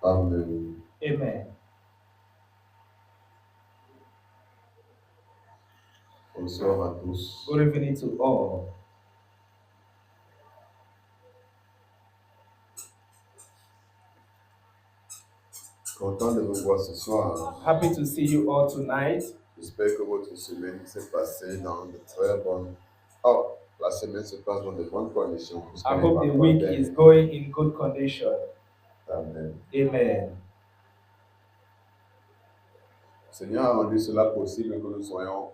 Amen. Amen. Bonsoir à tous. Good evening to all. Content de vous voir ce soir. Happy to see you all tonight. J'espère que votre semaine s'est passée dans de très bonnes. Oh, la semaine se passe dans de bonnes conditions. I Puisqu'on n'est hope pas the encore week is dernier. going in good condition. Amen. Amen. Le Seigneur a rendu cela possible que nous soyons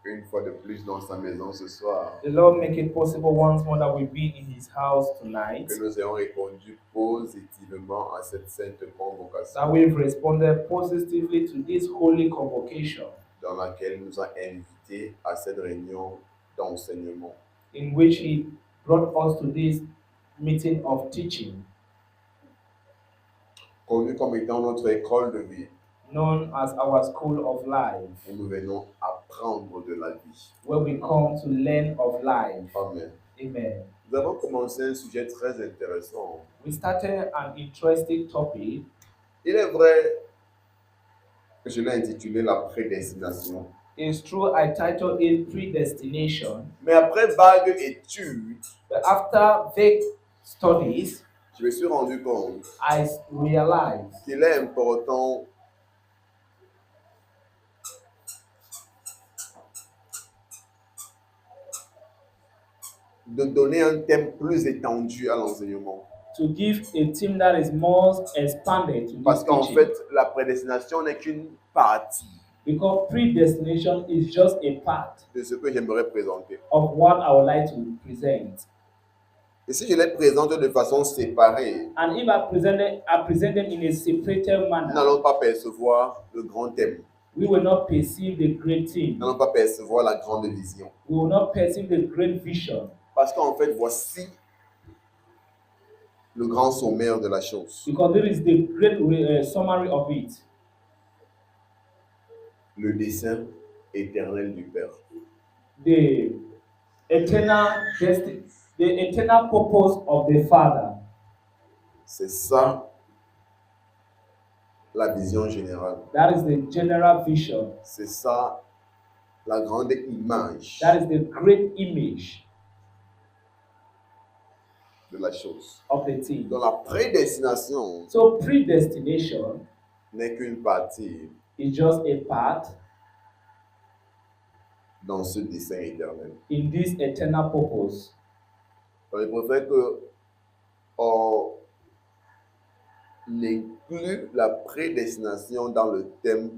une fois de plus dans sa maison ce soir. The Lord make it possible once more that we be in His house tonight. Que nous ayons répondu positivement à cette sainte That convocation we've responded positively to this holy convocation dans laquelle il nous a invités à cette réunion d'enseignement. in which He brought us to this meeting of teaching, Connu comme étant notre école de vie, known as our school of life, où nous venons apprendre de la vie. where we come to learn of life. Amen. Amen. Nous avons commencé un sujet très intéressant. We started an interesting topic. Il est vrai que je l'ai intitulé la prédestination. It's true I titled it Predestination, Mais après vague étude, but after vague studies, je me suis rendu compte I realized qu'il est important de donner un thème plus étendu à l'enseignement. to give a theme that is more expanded to Parce this qu'en teaching. fait, la prédestination n'est qu'une partie Because predestination is just a part de ce que j'aimerais présenter. of what I would like to present. Et si je les présente de façon séparée, And if I present them in a separated nous manner, n'allons pas percevoir le grand thème. we will not perceive the great theme. Nous n'allons pas percevoir la grande vision. We will not perceive the great vision. Parce qu'en fait, voici le grand sommaire de la chose. Because there is the great summary of it. Le dessein éternel du Père. The eternal purpose of the Father. C'est ça la vision générale. That is the general vision. C'est ça la grande image That is the great image de la chose. of the thing. Donc la prédestination So predestination n'est qu'une partie is just a part dans ce dessein éternel. in this eternal purpose. Donc il préfère que on inclut la prédestination dans le thème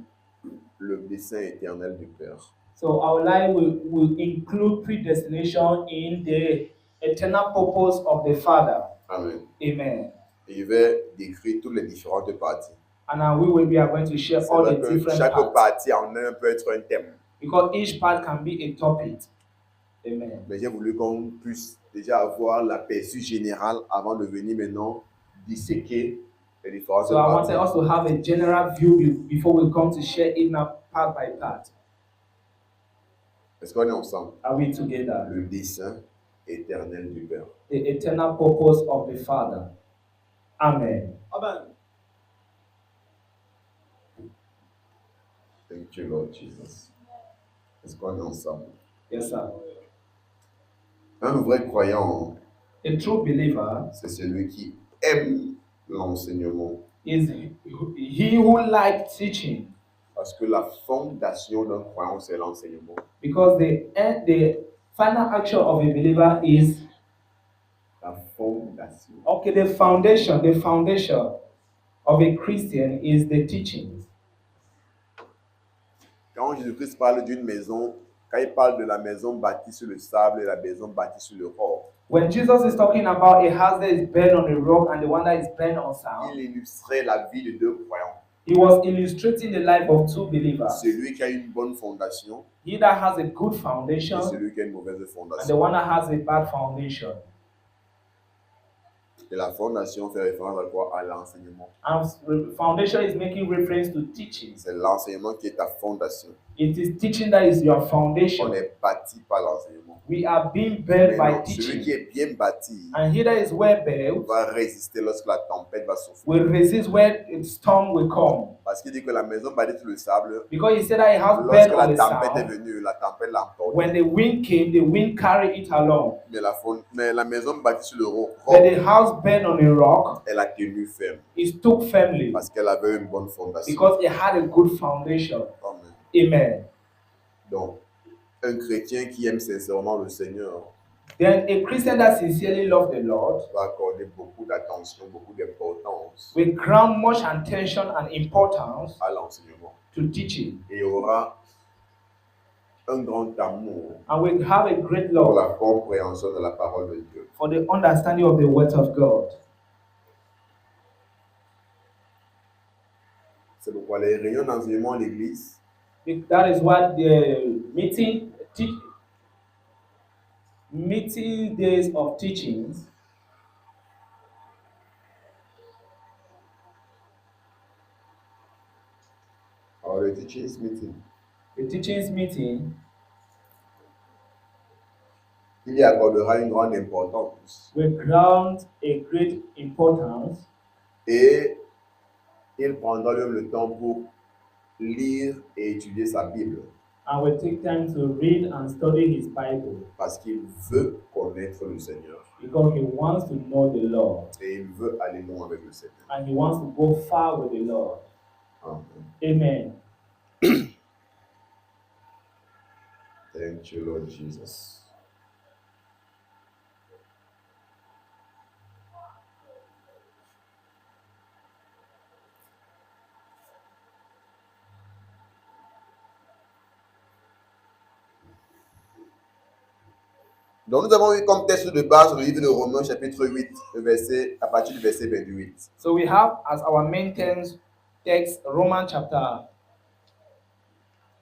le dessein éternel du Père. So our life will include predestination in the eternal purpose of the Father. Amen. Amen. Et je vais décrire toutes les différentes parties. And now we are going to share C'est all vrai the que different chaque parts. partie en un peut être un thème. Because each part can be a topic. Amen. Mais j'ai voulu qu'on puisse déjà avoir l'aperçu général avant de venir maintenant disséquer les différentes So I parties. wanted us to have a general view before we come to share it now part by part. Est-ce qu'on est ensemble? Are we together? Le dessein éternel du Père. The eternal purpose of the Father. Amen. Amen. Thank you, Lord Jesus. Est-ce qu'on est ensemble? Yes, sir. Un vrai croyant, A true believer c'est celui qui aime l'enseignement. is he who likes teaching, Parce que la fondation d'un croyant, c'est l'enseignement. because the final action of a believer is La fondation. okay. The foundation of a Christian is the teaching. Quand Jésus-Christ parle d'une maison, quand il parle de la maison bâtie sur le sable et la maison bâtie sur le roc, When Jesus is talking about a house that is built on a rock and the one that is built on il sand, illustrait la vie de deux croyants. he was illustrating the life of two believers. Celui qui a une bonne fondation He that has a good et foundation celui qui a une mauvaise and the fondation. one that has a bad foundation. Et la fondation fait référence à quoi? À l'enseignement. And foundation is making reference to teaching. C'est l'enseignement qui est ta fondation. It is teaching that is your On foundation. est bâti par l'enseignement. We are being built by Maintenant, celui qui teaching. est bien bâti And he that is well built va résister lorsque la tempête va souffler. will resist when a storm will come. Parce qu'il dit que la maison bâtie sur le sable, Because he said that he has lorsque built on la the tempête est sound. venue, la tempête l'a emporté. When the wind came, the wind carried it along. Mais la maison bâtie sur le roc, But the house built on a rock, elle a tenu ferme. it stood firmly Parce qu'elle avait une bonne fondation. because it had a good foundation. Amen. Amen. Donc, un chrétien qui aime sincèrement le Seigneur Then a Christian that sincerely loves the Lord va accorder beaucoup d'attention, beaucoup d'importance will grant much attention and importance à l'enseignement. to teaching Et aura un grand amour and will have a great pour love la compréhension de la parole de Dieu. for the understanding of the words of God. C'est pourquoi les réunions d'enseignement à l'église That is what the meeting days of teachings or the teachings meeting, the teachings meeting, il y accordera une grande importance will grant a great importance et il prendra même le temps pour lire et étudier sa Bible and will take time to read and study his Bible parce qu'il veut connaître le Seigneur because he wants to know the Lord et il veut aller loin avec le Seigneur. and he wants to go far with the Lord. Amen. Amen. Thank you, Lord Jesus. Donc nous avons eu comme texte de base le livre de Romains chapitre 8, à partir du verset 28. So we have as our main text Romans chapter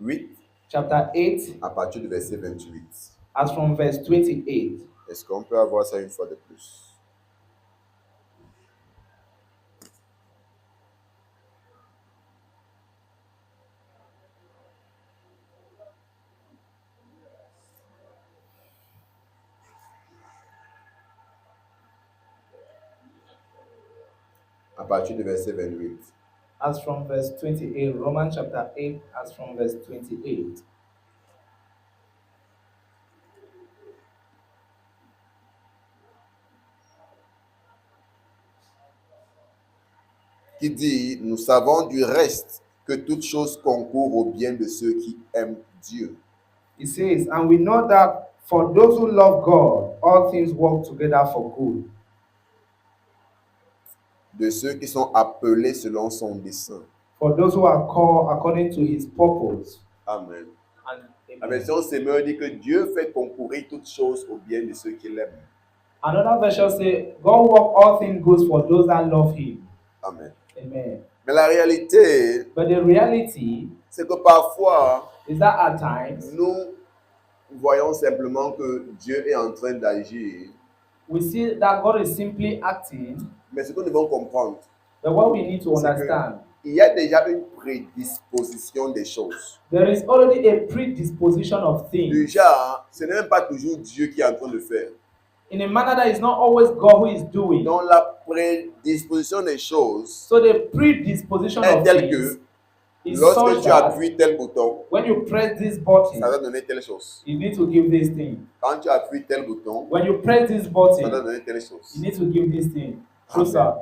8 8 à partir du verset 28. as from verse 28. Est-ce qu'on peut avoir ça une fois de plus? À partir du verset 28. As from verse 28, Romans chapter 8 as from verse 28. Qui dit, nous savons du reste que toute chose concourt au bien de ceux qui aiment Dieu. It says, and we know that for those who love God, all things work together for good. De ceux qui sont appelés selon son dessein. For those who are called according to his purpose. Amen. And La version Semeur dit que Dieu fait concourir toutes choses au bien de ceux qui l'aiment. Another version says, God work all things good for those that love him. Amen. Amen. Mais la réalité, But the reality c'est que parfois, is that at times nous voyons simplement que Dieu est en train d'agir. we see that God is simply acting, Mais ce que nous devons comprendre, but what we need to c'est understand, qu'il y a déjà une prédisposition des choses. there is already a predisposition of things. Déjà, ce n'est même pas toujours Dieu qui est en train de faire. In a manner that is not always God who is doing. Donc la prédisposition des choses So the predisposition est of telle things que is lorsque such tu that appuies tel bouton, when you press this button, ça va donner telle chose. you need to give this thing. Quand tu appuies tel bouton, When you press this ça va button, donner telle chose. you need to give this thing. True, sir.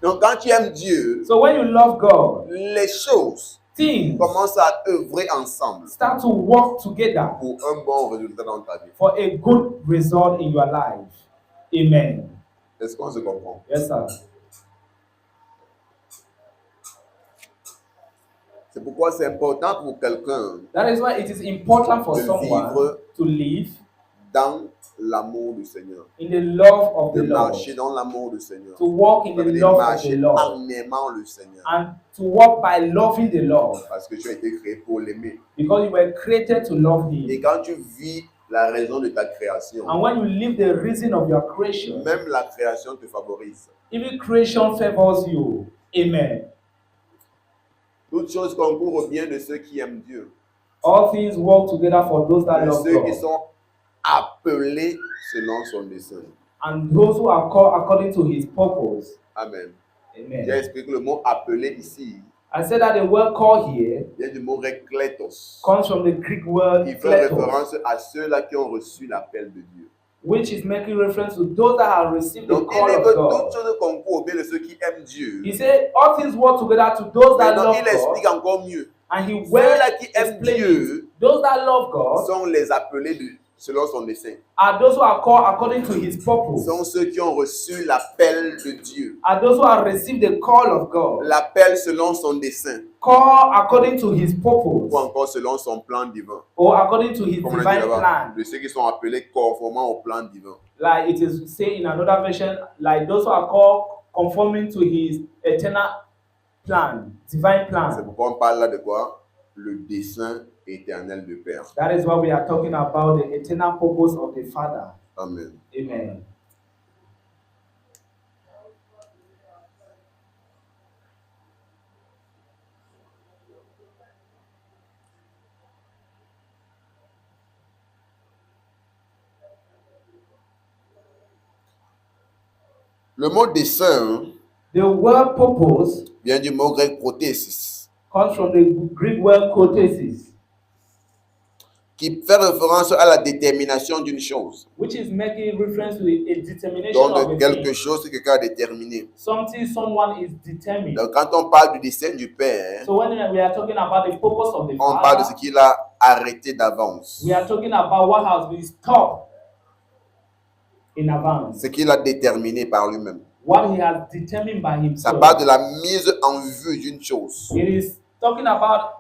Donc quand tu aimes Dieu, So when you love God, les choses things commencent à œuvrer ensemble start to work together pour un bon résultat dans ta vie. for a good result in your life. Amen. Est-ce qu'on se comprend? Yes, sir. C'est pourquoi c'est important pour quelqu'un That is why it is important for de someone vivre to live dans l'amour du Seigneur, in the love of de the Lord, marcher dans l'amour du Seigneur, to walk in the de love of the marcher Lord, en aimant le Seigneur, and to walk by loving the Lord, parce que tu as été créé pour l'aimer. because you were created to love Et Him. quand tu vis la raison de ta création, And when you live the reason of your creation, même la création te favorise. even creation favors you. Amen. Toutes choses concourent au bien de ceux qui aiment Dieu, All things work together for those that de love ceux qui God, sont appelés selon son dessein. and those who are called according to his purpose. Amen. J'ai Amen. expliqué le mot appelé ici. I said that the word call here Vient du mot grec kletos, comes from the Greek word qui fait kletos, référence à ceux-là qui ont reçu l'appel de Dieu. which is making reference to those that have received the Donc, il call dit of que God. toutes choses concourent au bien de ceux qui aiment Dieu. He said all things work together to those that Maintenant, love il explique God, encore mieux. and he will Ceux-là qui aiment explain Dieu it. Those that love God sont les appelés selon son dessein. are those who are called according to his purpose, Sont ceux qui ont reçu l'appel de Dieu. are those who have received the call of God, L'appel selon son dessein. call according to his purpose, Ou encore selon son plan divin. or according to his Comme on a dit divine là-bas, plan. de ceux qui sont appelés conformément au plan divin. Like it is said in another version, like those who are called conforming to his eternal plan, divine C'est plan. pourquoi on parle là de quoi? Le dessein éternel du Père. That is why we are talking about the eternal purpose of the Father. Amen. Amen. Le mot dessein The word purpose vient du mot grec protésis, comes from the Greek word kotesis, qui fait référence à la détermination d'une chose. which is making reference to a determination Donc, of de a quelque thing. chose que quelqu'un a déterminé. Something someone is determined. Donc, quand on parle du dessein du Père, So when we are talking about the purpose of the on parle de ce Father, qu'il a arrêté d'avance. we are talking about what has been stopped in advance, Ce qu'il a déterminé par lui-même. what he has determined by Ça himself. parle de la mise en vue d'une chose. It is talking about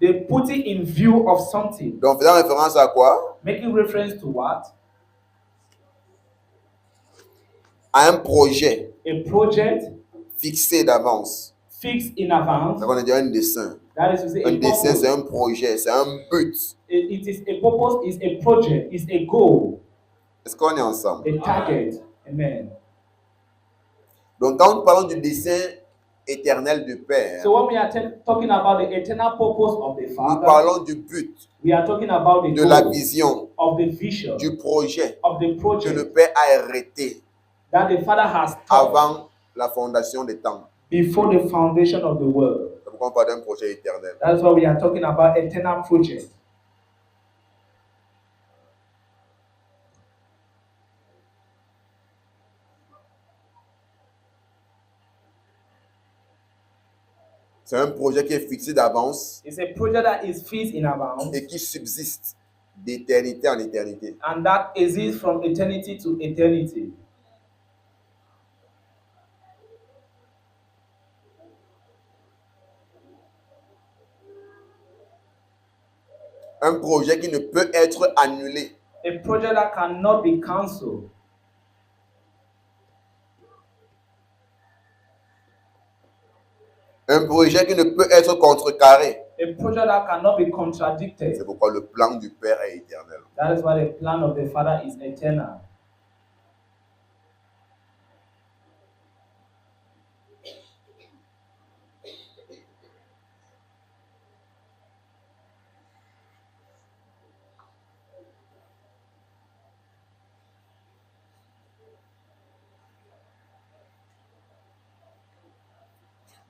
the putting in view of something, Donc, faisant référence à quoi? making reference to what? À un projet A project fixé d'avance. fixed in advance. Donc, on a dit un dessein. That is to say, Un a dessin, c'est purpose. un projet, c'est un but. It is a purpose, is a project, is a goal, Est-ce qu'on est ensemble? a target. Amen. Donc, quand nous parlons du dessein éternel du Père, So when we are talking about the eternal purpose of the nous Father, parlons du but, we are talking about the de la goal, vision, of the vision, du projet of the que project le Père a arrêté that the Father has stopped avant la fondation des temps. before the foundation of the world. C'est pourquoi on parle d'un projet éternel. That's why we are talking about eternal project. C'est un projet qui est fixé d'avance It's a project that is fixed in advance et qui subsiste d'éternité en éternité. and that exists from eternity to eternity. Un projet qui ne peut être annulé. A project that cannot be cancelled. Un projet qui ne peut être contrecarré. A project that cannot be contradicted. C'est pourquoi le plan du Père est éternel. That is why the plan of the Father is eternal.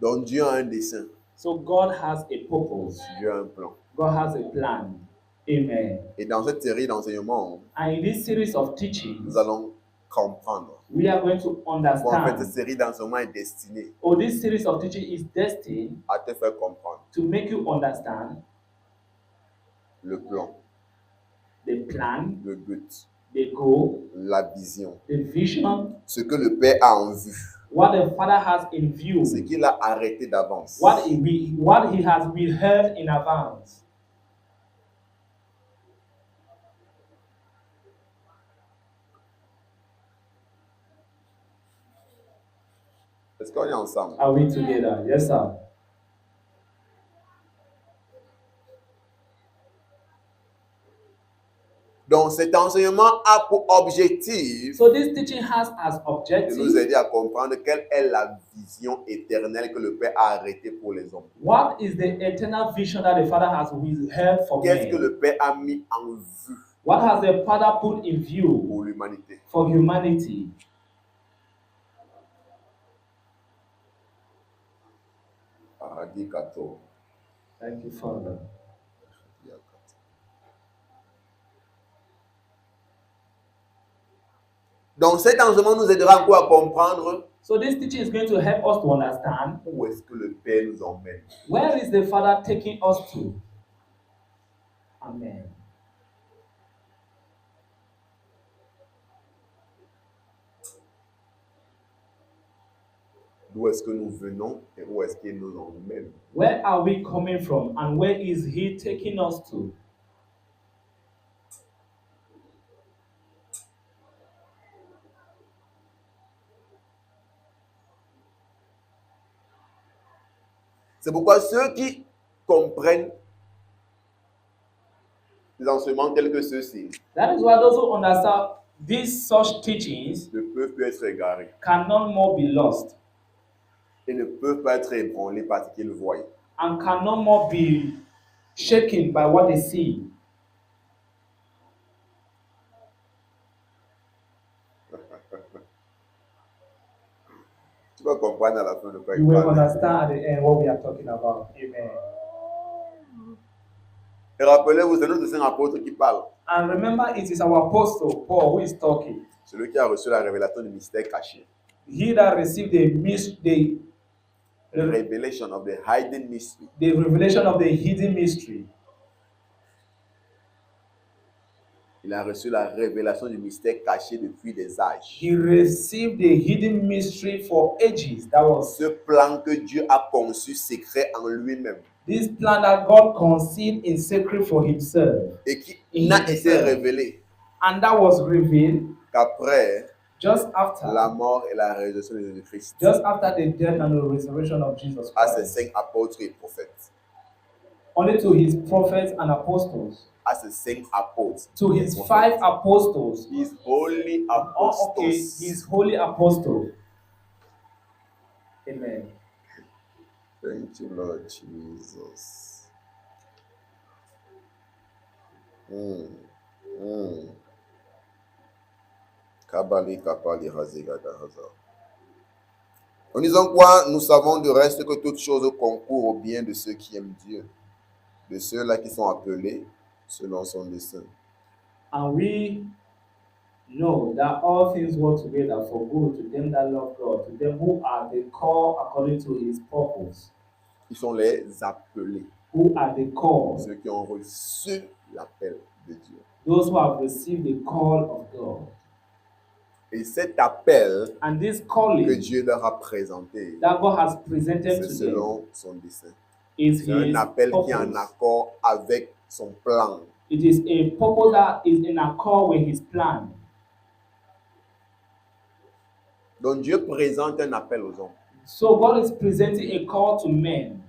Donc Dieu a un dessein, So God has a purpose. Dieu a un plan. God has a plan. Amen. Et dans cette série d'enseignements, And in this series of teachings, nous allons comprendre. we are going to Bon, en fait, cette understand. série d'enseignements est destinée Or this series of teaching is destined à te faire comprendre to make you understand le plan, the plan, le but, the goal, la vision, the vision, ce que le Père a en vue, what the Father has in view, ce qu'il a arrêté d'avance. what he has withheld in advance. Est-ce qu'on est ensemble? Are we together? Yes, sir. Donc cet enseignement a pour objectif So this teaching has as de nous objective aider à comprendre quelle est la vision éternelle que le Père a arrêtée pour les hommes. what is the eternal vision that the Father has withheld for Qu'est-ce que men. le Père a mis en vue What has the Father put in view pour l'humanité? for humanity? Paradis 14. Thank you, Father. Donc cet enseignement nous aidera encore à comprendre So this teaching is going to help us to understand où est-ce que le Père nous emmène. where is the Father taking us to. Amen. D'où est-ce que nous venons et où est-ce qu'il nous emmène. Where are we coming from and where is He taking us to? C'est pourquoi ceux qui comprennent les enseignements tels que ceux-ci That is why those who understand these such teachings ne peuvent plus être égarés cannot more be lost et ne peuvent pas être ébranlés par ce qu'ils voient. and cannot more be shaken by what they see. Tu vas comprendre à la fin de quoi You il will parle. understand at the end what we are talking about. Amen. Et rappelez-vous, c'est notre saint apôtre qui parle. And remember, it is our apostle Paul who is talking. Celui qui a reçu la révélation du mystère caché. He that received The revelation of the hidden mystery. the revelation of the hidden mystery. Il a reçu la révélation du mystère caché depuis des âges. He received the hidden mystery for ages. That was Ce plan que Dieu a conçu secret en lui-même this plan that God conceived in secret for himself. et qui n'a été révélé And that was revealed qu'après just after la mort et la résurrection de Jésus-Christ just after the death and the resurrection of Jesus à ses Christ. saints apôtres et prophètes. Only to his prophets and apostles. À ses saints apôtres. To his 5 apostles. His holy Oh, okay, apostles. his holy apostle. Amen. Thank you, Lord Jesus. Kabali, kapali, hazigada, hazard. En disant quoi, nous savons du reste que toutes choses concourent au bien de ceux qui aiment Dieu, de ceux-là qui sont appelés selon son dessein. And we know that all things work together for good to them that love God, to them who are the called according to his purpose. Ils sont les appelés, Who are the called? ceux qui ont reçu l'appel de Dieu. Those who have received the call of God. Et cet appel And this que calling Dieu leur a présenté, that God has presented c'est to them selon son dessein. is C'est un his appel qui est en purpose. accord avec son plan. It is a purpose that is in accord with his plan. Donc Dieu présente un appel aux hommes. So God is presenting a call to men.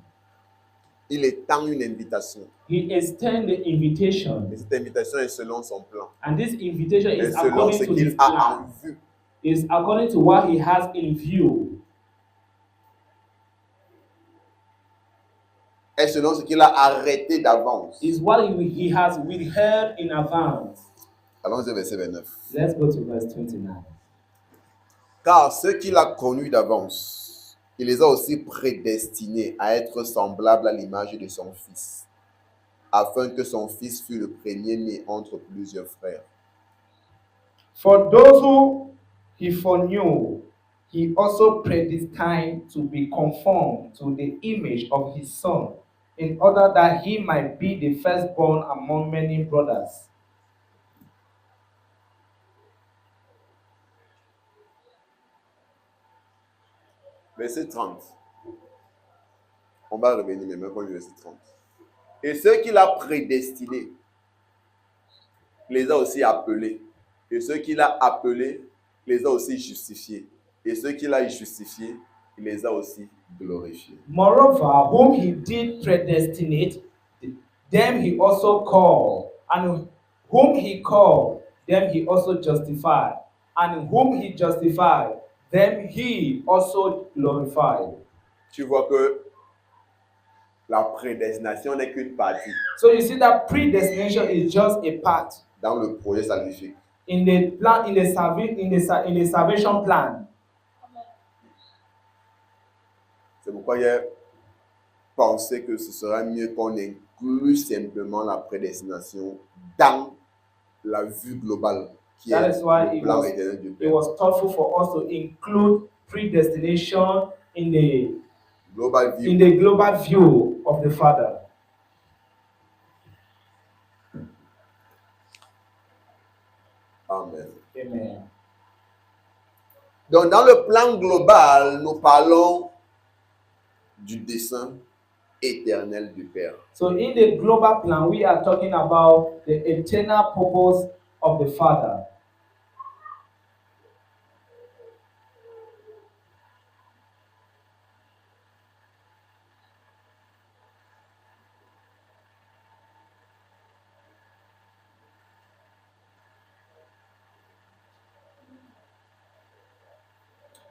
Il étend une invitation. He extends the invitation. Et cette invitation est selon son plan. And this invitation Et is selon according ce to qu'il his a plan. en vue. Is according to what he has in view. Et selon ce qu'il a arrêté d'avance. Is what he has withheld in advance. Allons-y au verset 29. Let's go to verse 29. Car ceux qu'il a connus d'avance, il les a aussi prédestinés à être semblables à l'image de son Fils, afin que son Fils fût le premier-né entre plusieurs frères. For those who he foreknew, he also predestined to be conformed to the image of his Son, in order that he might be the firstborn among many brothers. Verset 30. On va revenir maintenant pour le verset 30. Et ceux qu'il a prédestinés, il les a aussi appelés. Et ceux qu'il a appelés, il les a aussi justifiés. Et ceux qu'il a justifiés, il les a aussi glorifiés. Moreover, whom he did predestinate, them he also called. And whom he called, them he also justified. And whom he justified, them he also glorified. Tu vois que la prédestination n'est qu'une partie. So you see that predestination is just a part. dans le projet salvifique. in the plan, in the salvation plan. C'est pourquoi j'ai pensé que ce serait mieux qu'on inclue simplement la prédestination dans la vue globale qui That est is why le plan éternel du it Père. was thoughtful for us to include predestination in the Global view. in the global view of the Father. Amen. Amen. Donc, dans le plan global, nous parlons du dessein éternel du Père. So in the global plan, we are talking about the eternal purpose of the Father.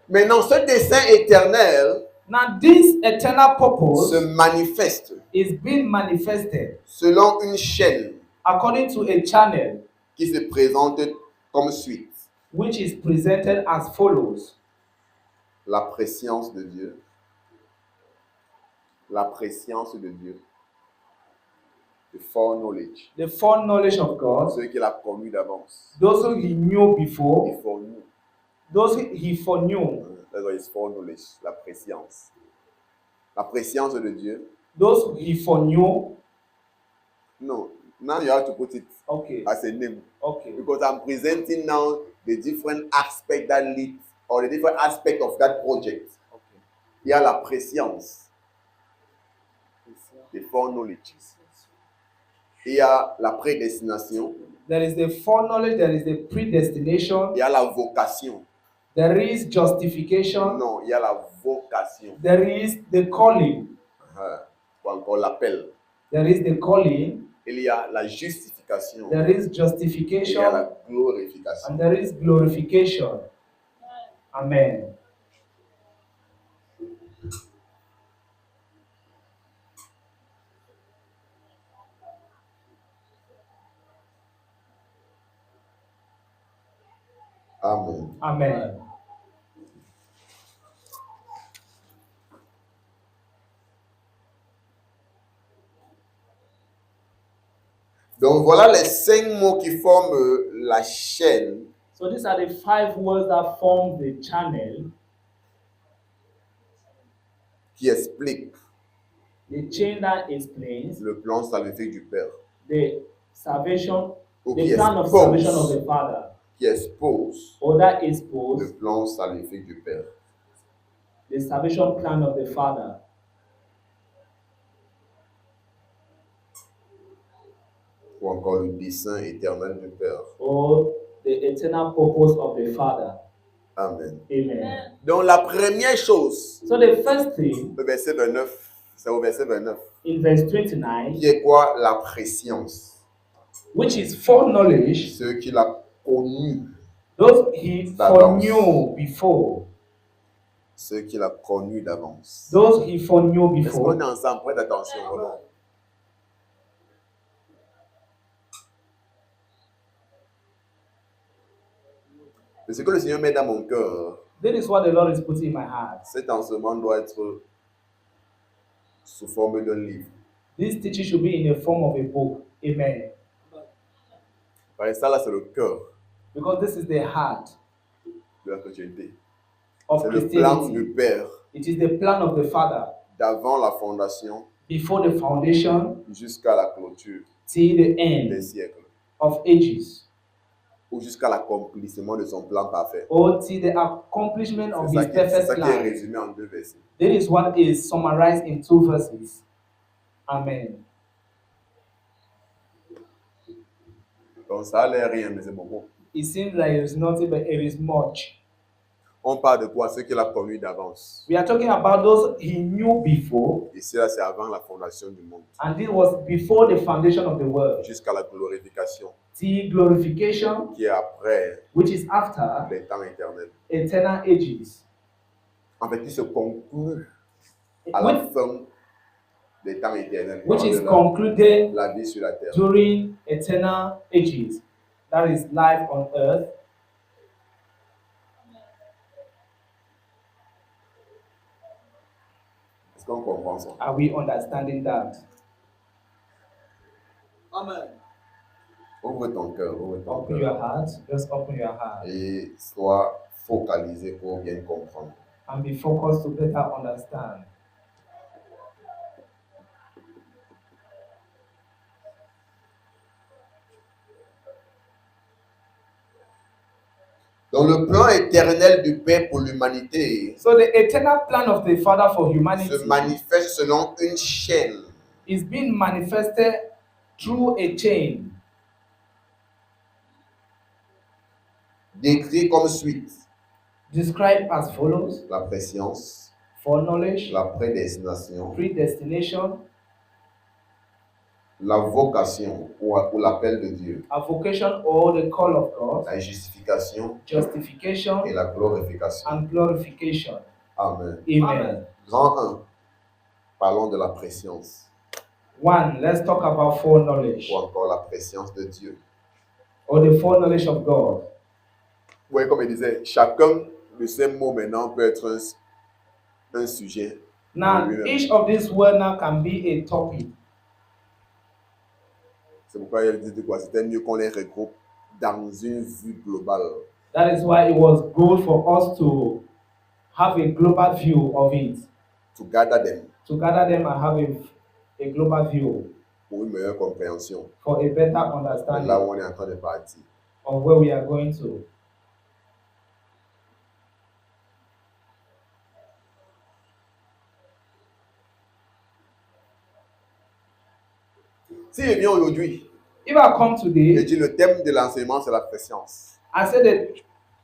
Maintenant, ce dessein éternel Now, this eternal purpose se manifeste is being manifested selon une chaîne according to a channel qui se présente comme suite. which is presented as follows: La préscience de Dieu. La préscience de Dieu. The foreknowledge. the foreknowledge of God, Ceux qu'il a connus d'avance. those who He knew before, Il foreknew. those He foreknew, That's why it's foreknowledge. La préscience. La préscience de Dieu. those He foreknew. No. Now you have to put it Okay, as a name. okay, Because I'm presenting now the different aspects that lead or the different aspects of that project. okay. Il y a la préscience, the foreknowledge. Il y a la prédestination. There is the foreknowledge, there is the predestination, Il y a la vocation. there is justification, Non, il y a la vocation. there is the calling, Ou encore l'appel. there is the calling, Il y a la justification. there is Il y a justification, la glorification. and there is glorification. Amen. Amen. Amen. Donc voilà les 5 mots qui forment la chaîne So these are the 5 words that form the channel, qui expliquent the chain that explains le plan salvifique du Père. the salvation, Ou the qui plan of expose, salvation of the Father, qui expose or that expose le plan salvifique du Père. the salvation plan of the Father, Ou encore le dessein éternel du Père. or the eternal purpose of the Father. Amen. Amen. Donc la première chose, So the first thing le verset 29, c'est au verset 29, in verse 29, qui est quoi? La préscience. which is foreknowledge, Ceux qu'il a connus, those He D'avance. foreknew before, ceux qu'il a connus d'avance. those He foreknew Est-ce qu'on est before. ensemble? Prête attention. Voilà. Mais ce que le Seigneur met dans mon cœur, That is what the Lord is putting in my heart. cet enseignement doit être sous forme d'un livre. This teaching should be in the form of a book. Amen. Parce que ça là, c'est le cœur Because this is the heart de la chrétienté. of C'est le plan Christianity. du Père It is the plan of the Father d'avant la fondation before the foundation jusqu'à la clôture till the des end siècles of ages, ou jusqu'à l'accomplissement de son plan parfait. or till the accomplishment of C'est His ça perfect qui est plan. résumé en 2 versets. That is what is summarized in 2 verses. Amen. Donc ça a l'air rien, mais c'est beaucoup. It seems like it is nothing, but it is much. On parle de quoi? Ceux qu'il a connus d'avance. We are talking about those He knew before, Ici, là, c'est avant la fondation du monde, and this was before the foundation of the world, jusqu'à la glorification, till glorification, qui est après which is after les temps éternels. eternal ages. En fait, il se conclut à la Which, fin des temps éternels, which is pendant concluded la vie sur la terre. during eternal ages. that is life on earth. Est-ce qu'on comprend ça? Are we understanding that? Amen. Ouvre ton cœur, ouvre ton Open cœur. your heart. Just open your heart Et sois focalisé pour bien comprendre. and be focused to better understand. Dans le plan éternel du Père pour l'humanité, So the eternal plan of the Father for humanity se manifeste selon une chaîne is being manifested through a chain décrit comme suite: described as follows: la préscience, foreknowledge, la prédestination, predestination, la vocation ou l'appel de Dieu, a vocation or the call of God, la justification justification, et la glorification. and glorification. Amen. Amen. Grand 1, parlons de la préscience, 1. Let's talk about foreknowledge ou encore la préscience de Dieu. or the foreknowledge of God. Vous voyez, comme il disait, chacun de ces mots maintenant peut être un sujet. Now, each of these words now can be a topic. C'est pourquoi il dit quoi? C'était mieux qu'on les regroupe dans une vue globale. That is why it was good for us to have a global view of it, To gather them to gather them and have a global view pour une meilleure compréhension for a better de là understanding où on est en train de partir. of where we are going to. Si je viens aujourd'hui If I come et today, dis le thème de l'enseignement c'est la préscience I say that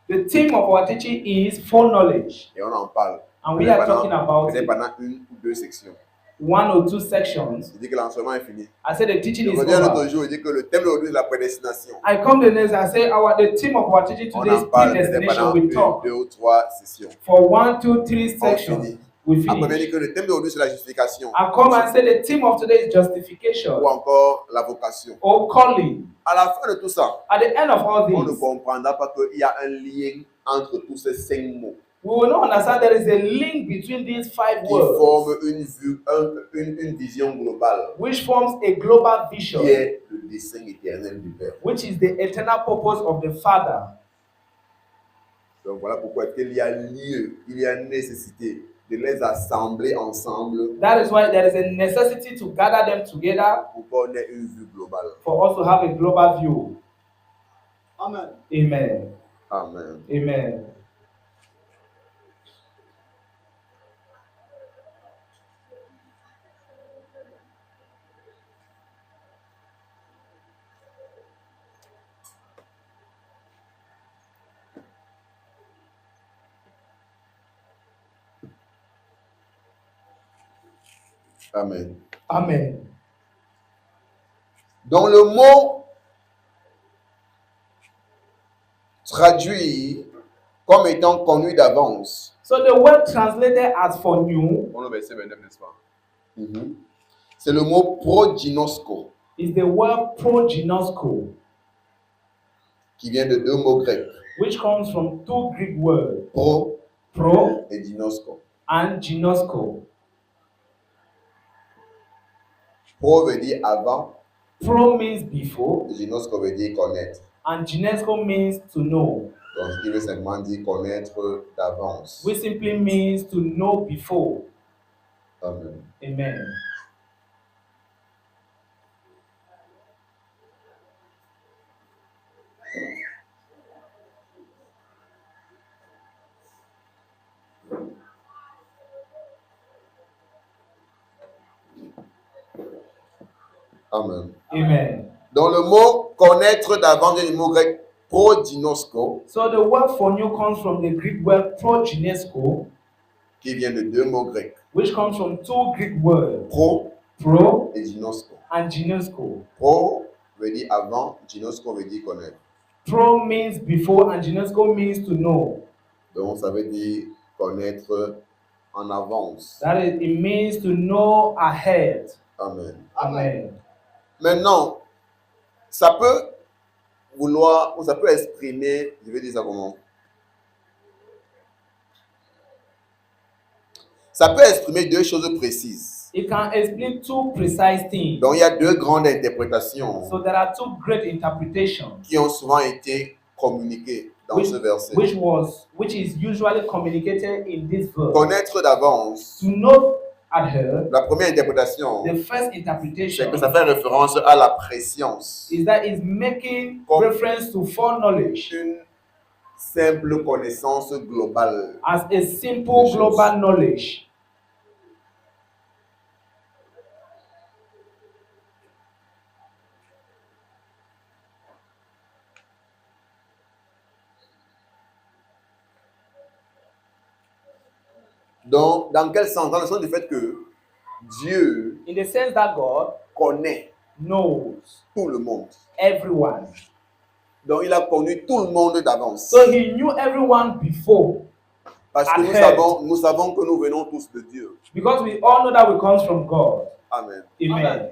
the theme of our teaching is foreknowledge, et on en parle, and we are talking about peut-être it. pendant une ou deux sections. 1 or 2 sections. Il dit que l'enseignement est fini. I say the teaching Je is reviens l'autre over. jour et dit que le thème d'aujourd'hui c'est la prédestination. I come the next, I say the theme of our teaching On today is en parle peut-être predestination. pendant We une, talk deux ou trois sessions. for 1, 2, 3 On sections. finit. We Après, on finish. dit que le thème d'aujourd'hui c'est la justification I come and say the theme of today is justification ou encore la vocation. or calling. À la fin de tout ça, At the end of all on ne this, comprendra pas qu'il y a un lien entre tous ces 5 mots we will not understand there is a link between these 5 qui words, forment une, vue, une vision globale which forms a global vision, qui est le dessein éternel du Père. which is the eternal purpose of the Father. Donc voilà pourquoi il y a lieu, il y a nécessité de les assembler ensemble That is why there is a necessity to gather them together pour qu'on ait une vue globale. for us to have a global view. Amen. Amen. Amen. Amen. Amen. Amen. Donc le mot traduit comme étant connu d'avance. So the word translated as for new On le verset 29, n'est-ce pas? C'est le mot proginosko is the word proginosko, qui vient de 2 mots grecs, which comes from 2 Greek words, pro pro et ginosko. and ginosko. Pro veut dire avant, Pro means before, et ginosko veut dire connaître. and ginesco means to know, Donc ce qui veut simplement dire connaître d'avance. which simply means to know before. Amen. Amen. Amen. Amen. Donc le mot connaître d'avance vient du mot grec proginosko So the word for new comes from the Greek word proginesco, qui vient de 2 mots grecs, which comes from 2 Greek words, pro pro et ginosko. and ginesco. Pro veut dire avant, ginosko veut dire connaître. Pro means before and ginesco means to know. Donc ça veut dire connaître en avance. That is, it means to know ahead. Amen. Amen. Maintenant, ça peut vouloir, ou ça peut exprimer, je vais dire ça comment? Ça peut exprimer deux choses précises. It can explain two precise things. Donc, il y a deux grandes interprétations So there are two great interpretations qui ont souvent été communiquées dans ce verset. which is usually communicated in this verse. Connaître d'avance, To know at her, la première interprétation, the first c'est interpretation que ça fait référence à la préscience. is that it's making Comme- reference to foreknowledge Une simple connaissance globale. as a simple Des choses. global knowledge. Donc, dans quel sens? Dans le sens du fait que Dieu In the sense that God connaît knows tout le monde. everyone. Donc, il a connu tout le monde d'avance. So he knew everyone before. Parce que ahead. nous savons que nous venons tous de Dieu. Because we all know that we come from God. Amen. Amen.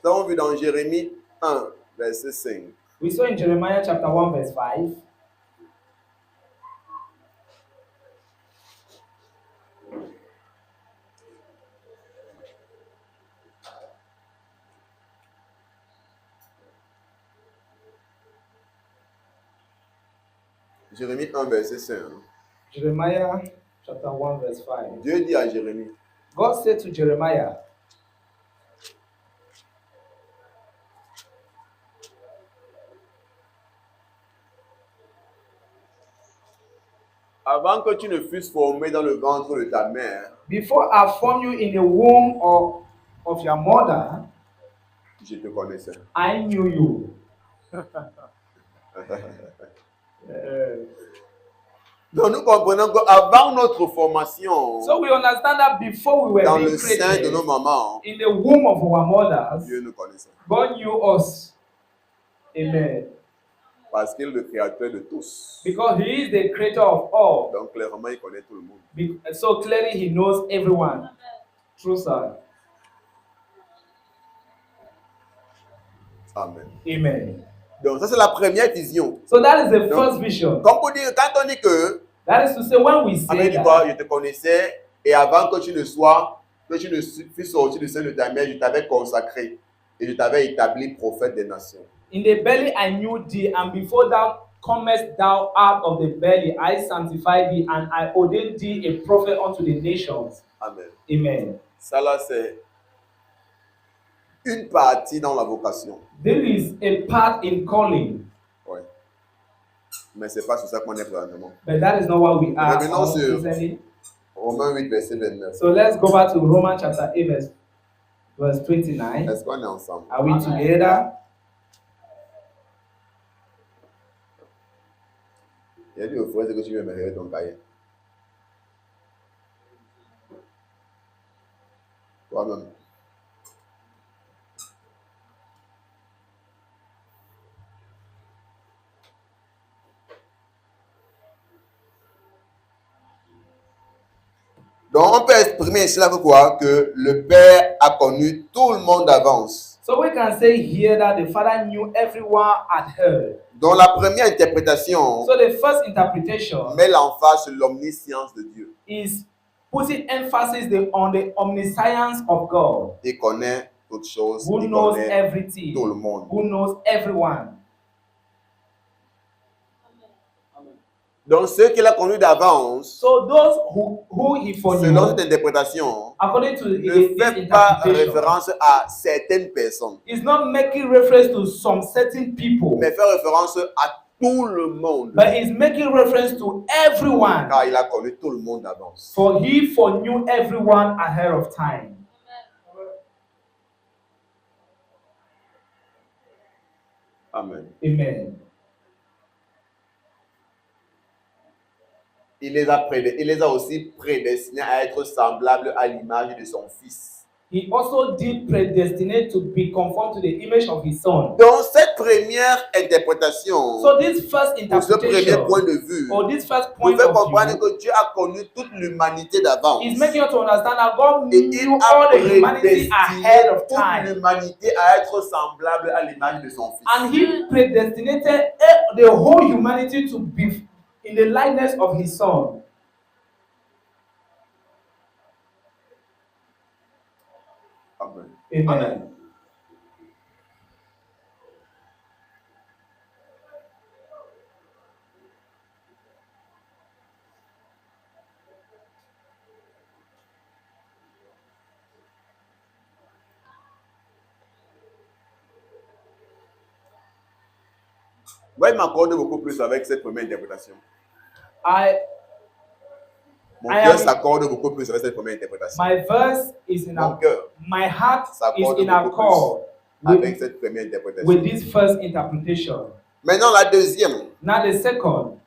Nous avons vu dans Jérémie 1, verset 5. We saw in Jeremiah chapter 1 verse 5. Jérémie 1, verset 5. Jeremiah chapter 1 verse 5. Dieu dit à Jérémie, God said to Jeremiah, avant que tu ne fusses formé dans le ventre de ta mère, before I formed you in the womb of your mother, je te connaissais. I knew you. Donc nous comprenons qu'avant notre formation, So we understand that before we were dans being le sein de created, nos mamans, in the womb of our mothers, Dieu nous connaissait. God knew us. Amen. Parce qu'il est le créateur de tous. Because He is the creator of all. Donc clairement, il connaît tout le monde. So clearly He knows everyone. True, sir. Amen. Amen. Donc ça c'est la première vision. So that is the Donc, first vision. Comme pour dire, quand on dit que, That is to say, when we say Amen, dit quoi, that, je te connaissais et avant que tu ne sois, que tu ne fusses sorti du sein de ta mère, je t'avais consacré et je t'avais établi prophète des nations. in the belly I knew thee, and before thou comest thou out of the belly, I sanctified thee, and I ordained thee a prophet unto the nations. Amen. Amen. Ça là c'est une partie dans la vocation. There is a part in calling, Ouais. Mais c'est pas sur ça qu'on est présentement. but that is not what we are Revenons sur- recently. Romains 8, verset 29. So let's go back to Romans chapter 8, verse 29. Est-ce qu'on est ensemble? Are we together? Il a dit au frère que tu viens me révéler ton cahier. Toi-même. Donc on peut exprimer cela que quoi? Que le Père a connu tout le monde d'avance. So we can say here that the Father knew everyone at her. Donc la première interprétation So the first interpretation met l'emphase sur l'omniscience de Dieu. is putting emphasis on the omniscience of God, Il connaît toutes choses, who il knows connaît everything, tout le monde. who knows everyone. Donc ceux qu'il a connus d'avance, So those who he selon foreknew, cette interprétation, according to ne this fait pas interpretation, référence à certaines personnes, is not making reference to some certain people, mais fait référence à tout le monde. but is making reference to everyone. Car il a connu tout le monde d'avance. For he foreknew everyone ahead of time. Amen. Amen. Il les a aussi prédestinés à être semblables à l'image de son Fils, He also did predestinate to be conformed to the image of his son. Dans cette première interprétation, So this first pour ce premier point interpretation, de vue, or this first vous point fait of comprendre view, que Dieu a connu toute l'humanité d'avance. is making you to understand that God Et knew il a all the humanity ahead prédestiné of toute time. l'humanité à être semblable à l'image de son Fils. And he predestinated the whole humanity to be in the likeness of his son. Amen. Amen. Moi, il m'accorde beaucoup plus avec cette première interprétation. Mon I cœur am- s'accorde beaucoup plus avec cette première interprétation. My verse is in Mon cœur my heart is s'accorde in beaucoup accord plus avec with, cette première interprétation. with this first interpretation. Maintenant, la deuxième Now the second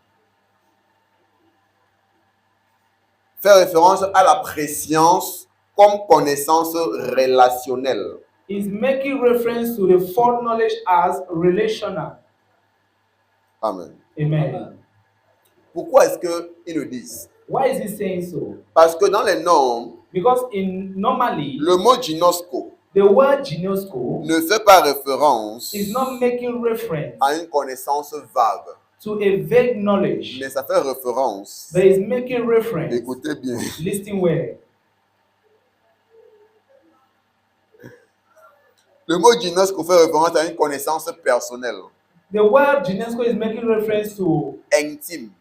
fait référence à la préscience comme connaissance relationnelle. is making reference to the foreknowledge as relational. Amen. Amen. Pourquoi est-ce qu'ils le disent? Why is he saying so? Parce que dans les normes, Because normally le mot ginosko the word ginosko ne fait pas référence is not making reference à une connaissance vague, to a vague knowledge, mais ça fait référence. but is making reference. Écoutez bien. Listen well. Le mot ginosko fait référence à une connaissance personnelle, The word ginosko is making reference intime,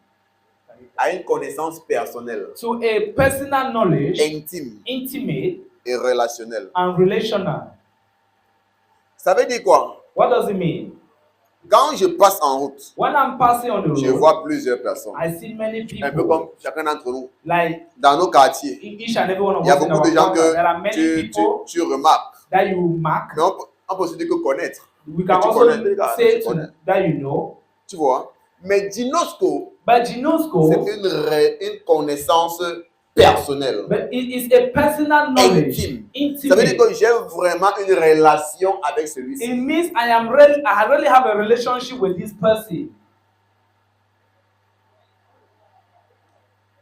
à une connaissance personnelle, to a personal knowledge, intime intimate et relationnelle. and relational. Ça veut dire quoi? What does it mean? Quand je passe en route, When I'm passing on the je road, vois plusieurs personnes. I see many Un peu people, comme chacun d'entre nous. like Dans nos quartiers, each and every one of il y a us in beaucoup our de gens quarter. There are many que people tu remarques. that you mark. Mais on peut aussi dire que connaître. We can tu also connais, say tu connais. that you know. Tu vois? Mais ginosko, But ginosko, c'est une connaissance personnelle. but it is a personal knowledge, Intime. Ça veut dire intimate. que j'ai vraiment une relation avec celui-ci. It means I really have a relationship with this person.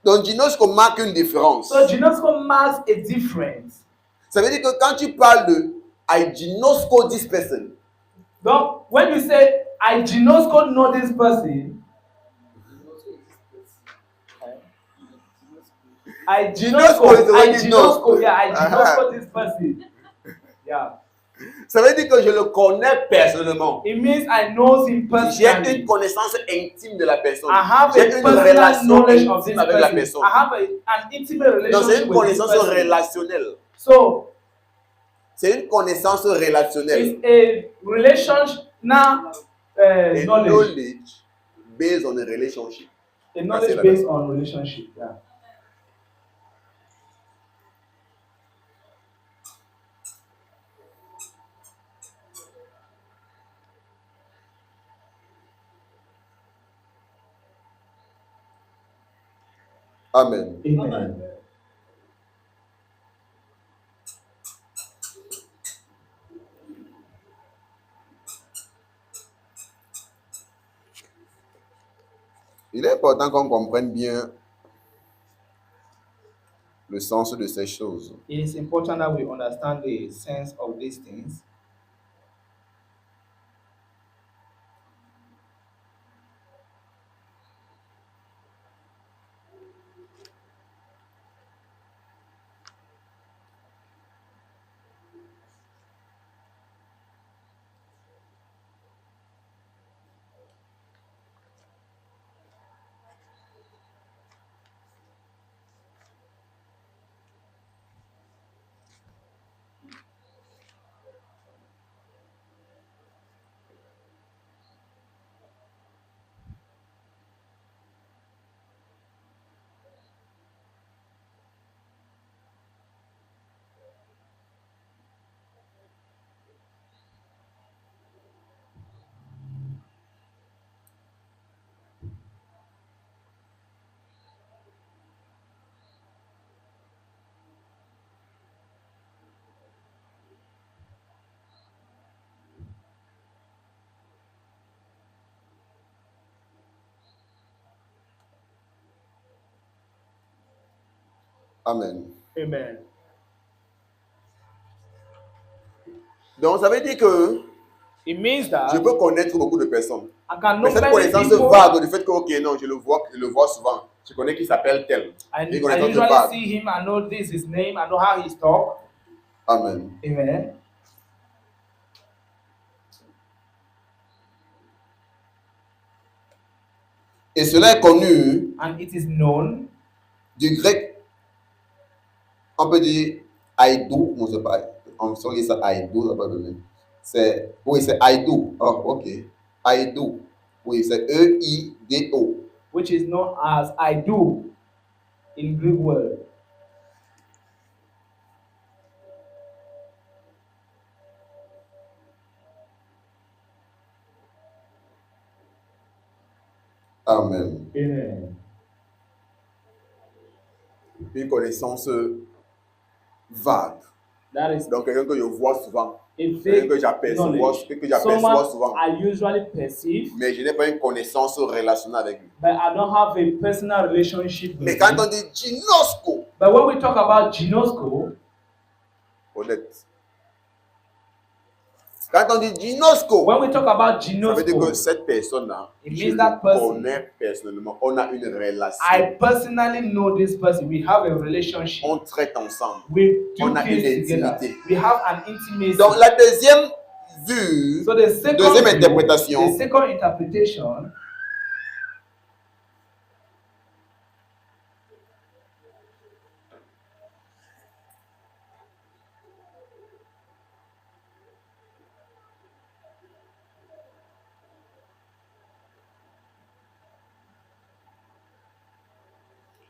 Donc ginosko marque une différence. So ginosko marks a difference. Ça veut dire que quand tu parles de I ginosko this person, Donc, when you say I ginosko know this person, I Ginosko is already known. yeah, I ginosko this person. Yeah. ça veut dire que je le connais personnellement. It means I know him J'ai une personally. connaissance intime de la personne. I have J'ai a une personal relation knowledge of this intime avec la person. personne. I have an intimate Donc c'est relationship une with this connaissance person. relationnelle. So C'est une connaissance relationnelle. it's a relationship now A knowledge. knowledge based on a relationship. A knowledge based on relationship. Yeah. Amen. Amen. Il est important qu'on comprenne bien le sens de ces choses. It is important that we understand the sense of these things. Amen. Amen. Donc, ça veut dire que It means je that peux connaître beaucoup de personnes. I can Mais know cette many connaissance people. vague du fait que, ok, non, je le vois souvent. Je connais qui s'appelle tel. Une I connaissance usually vague. see him. I know this his name. I know how he's talk. Amen. Amen. Et cela est connu And it is known. du grec, on peut dire Aïdou, on ne sait pas, on sait ça Aïdou, ça va pas donner. C'est, oui, c'est Aïdou. Oh, ok. Aïdou. Oui, c'est E-I-D-O. Which is known as I do in Greek word. Amen. Amen. Une connaissance vague. That is Donc, quelqu'un que je vois souvent. a Quelqu'un vague que j'aperçois knowledge. souvent. Someone I usually perceive, Mais je n'ai pas une connaissance relationnelle avec lui. but I don't have a personal relationship with Mais quand him. on dit Ginosco, But when we talk about Ginosco, honnête. Quand on dit Ginosco, when we talk about ça veut dire que Ginosco, cette personne-là, It je means le that person. connais personnellement. On a une relation. I personally know this person. We have a relationship. On traite ensemble. We do On a things une together. intimité. We have an intimacy. Donc, la deuxième vue, So the second deuxième view, interprétation, the second interpretation,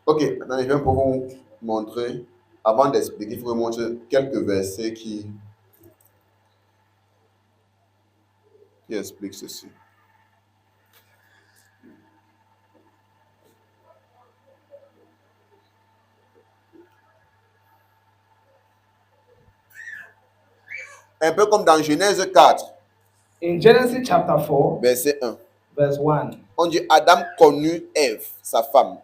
ok, maintenant je viens pour vous montrer, avant d'expliquer, il faut vous montrer quelques versets qui expliquent ceci. Un peu comme dans Genèse 4, in Genesis chapter 4, verset 1. verse 1, On dit Adam connut Ève, sa femme.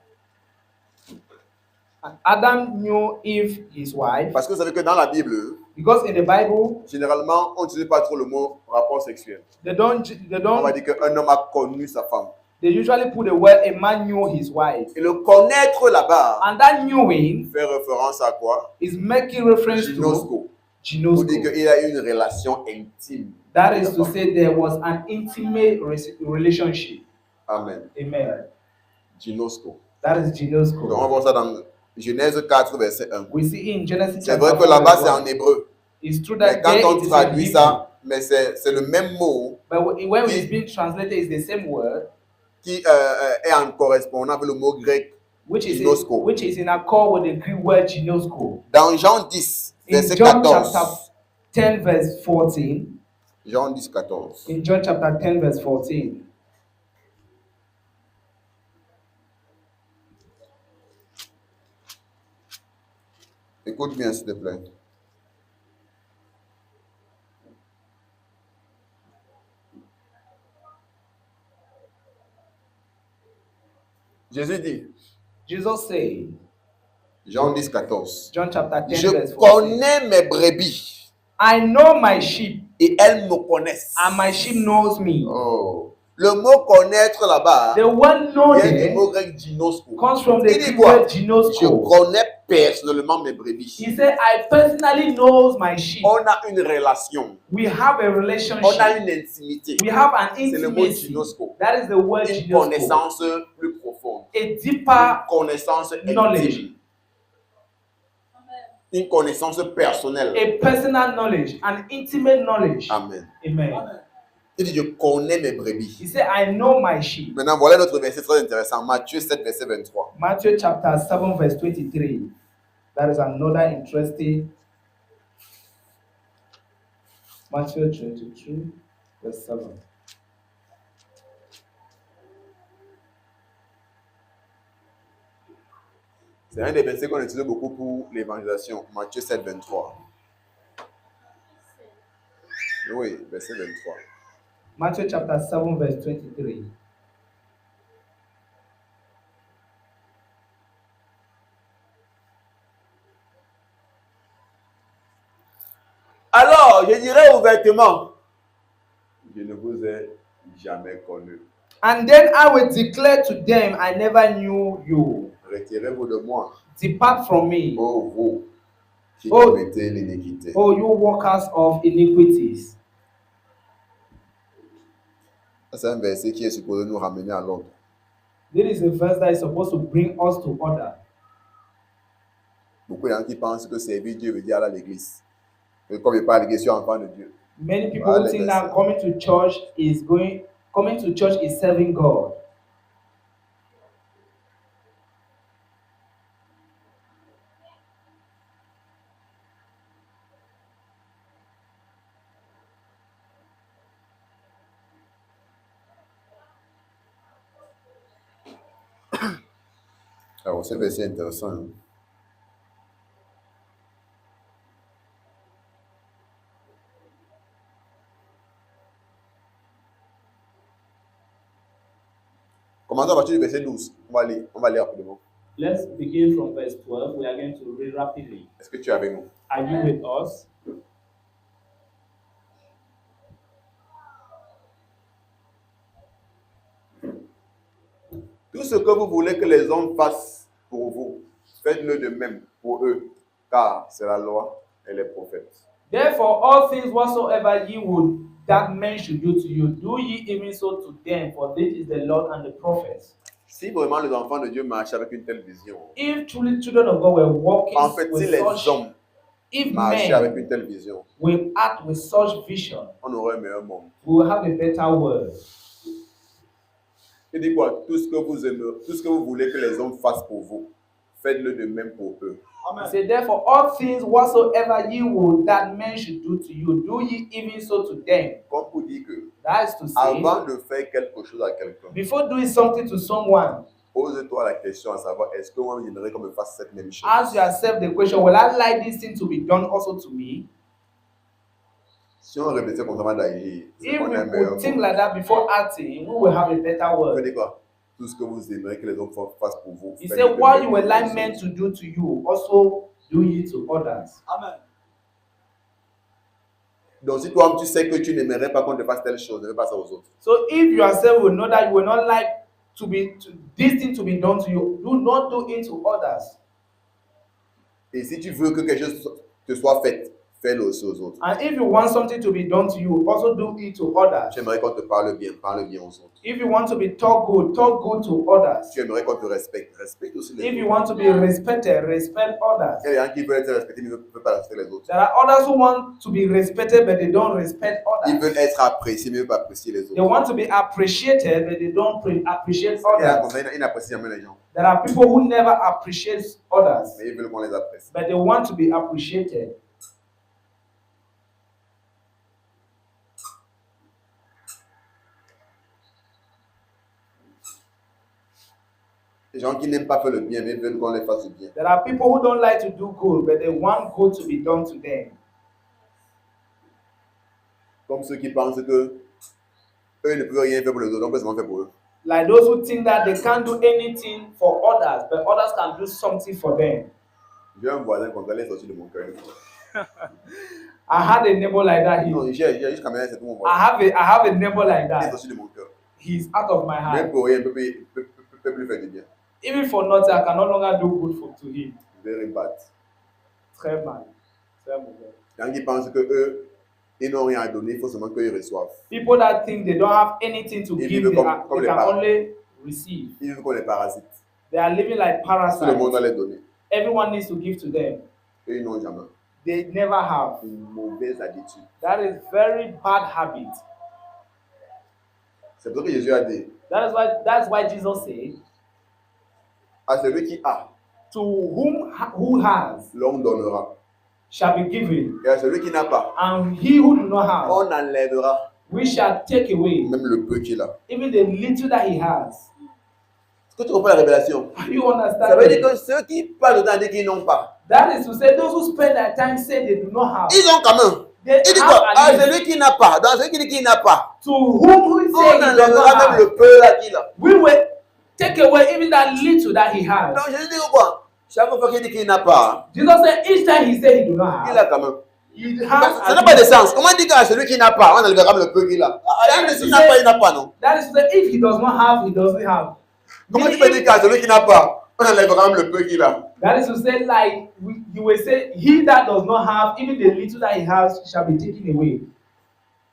and Adam knew Eve, his wife, Parce que vous savez que dans la Bible, because in the Bible généralement, on n'utilise pas trop le mot rapport sexuel. they On va don't, dire qu'un homme a connu sa femme. they usually put the word a man knew his wife, Et le connaître là-bas and that knowing fait référence à quoi? is making reference to Ginosco. Pour dire Ginosco. qu'il a eu une relation intime. That is to say there was an intimate relationship. Amen. Amen. Ginosco. That is Donc on Ginosco. voit ça dans Genèse 4, verset 1. We see in Genesis C'est chapter vrai 4, que là-bas c'est verse en 1. hébreu. It's true Mais that quand there on it is in traduit Hebrew, ça, mais c'est le même mot but when it's being translated, it's the same word, qui est en correspondant avec le mot grec ginosco. which is in accord with the Greek word Ginosco. Dans Jean 10, In verset John 14. chapter 10, verse 14. Jean 10, 14. In John chapter 10, verse 14. Écoute bien, s'il te plaît. Jésus dit, Jesus said, Jean 10, 14. John chapter 10, Je verse 14. connais mes brebis I know my sheep, et elles me connaissent. and my sheep knows me. Oh. Le mot connaître là-bas The word know vient du there mot grec ginosco. comes from the Il dit Greek quoi? word Je Ginosco. connais personnellement mes brebis. He said, I personally knows my sheep. On a une relation. We have a On a relationship. une intimité. We have an C'est le mot intimacy. ginosco. That is the word Une Ginosco. connaissance plus profonde. A deeper Connaissance knowledge. intime. Une connaissance personnelle. a personal knowledge, an intimate knowledge. Amen. Amen. Il dit, je connais mes brebis. He said, I know my sheep. Maintenant, voilà notre verset très intéressant. Matthieu 7, verset 23. Matthew chapter 7, verse 23. That is another interesting. Matthew 22, verse 7. C'est un des versets qu'on utilise beaucoup pour l'évangélisation. Matthieu 7, 23. Oui, verset 23. Matthew chapter 7, verse 23. Alors je dirais ouvertement, je ne vous ai jamais connu. And then I will declare to them, I never knew you. Retirez-vous de moi, Depart from me, ô vous qui Oh. commettez l'iniquité. O you workers of iniquities. C'est un verset qui est supposé nous ramener à l'ordre. This is a verse that is supposed to bring us to order. Beaucoup de gens qui pensent que servir Dieu veut dire aller à l'église. Et comme il parle à l'église, je suis enfant de Dieu. Many people who think that coming to church is serving God. Alors, ce verset est intéressant. Hein? Commençons à partir du verset 12. On va aller rapidement. Let's begin from verse 12. We are going to read rapidly. Est-ce que tu es avec nous? Are you with us? Tout ce que vous voulez que les hommes fassent pour vous, faites-le de même pour eux, car c'est la loi et les prophètes. Therefore, all things whatsoever ye would that men should do to you, do ye even so to them, for this is the Lord and the prophets. Si vraiment les enfants de Dieu marchaient avec une telle vision, If truly children of God were walking en fait, si with les such, hommes if marchaient avec men une telle vision, will act with such vision, on aurait un meilleur monde. we will have a better world. Il dit quoi? Tout ce que vous aimez, tout ce que vous voulez que les hommes fassent pour vous, faites-le de même pour eux. He said, therefore, all things whatsoever ye would that men should do to you, do ye even so to them. Comme pour dire que, That is to say, avant de faire quelque chose à quelqu'un, before doing something to someone, pose-toi la question à savoir, est-ce que moi j'aimerais qu'on me fasse cette même chose? ask yourself the question, will I like this thing to be done also to me? Si on réfléchit comme ça d'agir, c'est If qu'on we a un meilleur could think monde. like that before acting, we will have a better Vous world. dites quoi? Tout ce que vous aimeriez que les hommes fassent pour vous. He faites-le said, de what même you pour would like eux. men to do to you, also do ye to others. Amen. Donc si toi tu sais que tu n'aimerais pas qu'on te fasse telle chose, ne fais pas ça aux autres. So if yourself will know that you will not like this thing to be done to you, do not do it to others. Et si tu veux que quelque chose te soit fait, fais-le aussi aux autres. And if you want something to be done to you, also do it to others. Tu aimerais qu'on te parle bien aux autres. If you want to be talk good to others. Tu aimerais qu'on te respecte, respecte aussi les If you autres. want to be respected, respect others. Il y a des gens qui veulent être respectés, mais ne peuvent pas respecter les autres. There are others who want to be respected, but they don't respect Ils others. veulent être appréciés, mais ne peuvent pas apprécier les They autres. want to be appreciated, but they don't appreciate Il y a comme others. ça, ils n'apprécient jamais les gens, There are people who never appreciate others, mais ils veulent qu'on les apprécie. but they want to be appreciated. Les gens qui n'aiment pas faire le bien, mais ils veulent qu'on les fasse du bien. There are people who don't like to do good, but they want good to be done to them. Comme ceux qui pensent que eux ne peuvent rien faire pour les autres, donc ils vont faire pour eux. Like those who think that they can't do anything for others, but others can do something for them. J'ai un voisin comme ça, il est sorti de mon cœur. I had a neighbor like that. Non, j'ai jusqu'à maintenant, c'est tout mon I voisin. have a neighbor like Il est that. sorti de mon cœur. He's out of my Même heart. pour rien, il ne peut plus faire du bien. Even for nothing, I can no longer do good to him. Very bad. Très mal. Très mauvais. Les gens qui pensent que eux, ils n'ont rien à donner, il faut seulement qu'ils reçoivent. People that think they don't have anything to Ils give, vivent they, comme they les can parents. only receive. Ils vivent comme les parasites. They are living like Tout le monde doit parasites. les donner. Everyone needs to give to them. Et ils n'ont jamais. They never have. Une mauvaise habitude. That is very bad habit. C'est pour ça que Jésus a dit, That's why Jesus said, à celui qui a, to who has l'on donnera. shall be given, Et à celui qui n'a pas, and he who do not have, on enlèvera we shall take away même le peu qu'il a. even the little that he has. Est-ce que tu comprends la révélation? You Ça understand? veut dire que ceux qui parlent autant disent qu'ils n'ont pas. That is to say, those who spend their time say they do not have. Ils ont quand même. They Il dit have quoi? À at least. celui qui n'a pas. Dans celui qui dit qu'il n'a pas, To whom we say on he does enlèvera not même have, le peu là qu'il a. we will take away even that little that he has. Donc Jésus dit quoi? Chaque fois qu'il dit qu'il n'a pas, Jesus said each time he said he do not il have, a quand même. He Ça has n'a pas de sens. Comment dire qu'à celui qui n'a pas, on enlèvera le peu qu'il a? S'il n'a pas, il n'a pas, non? That is to say, if he does not have, he doesn't have. Comment tu peux dire qu'à celui qui n'a pas, on enlèvera le peu qu'il a? That is to say, like you will say, he that does not have, even the little that he has, shall be taken away.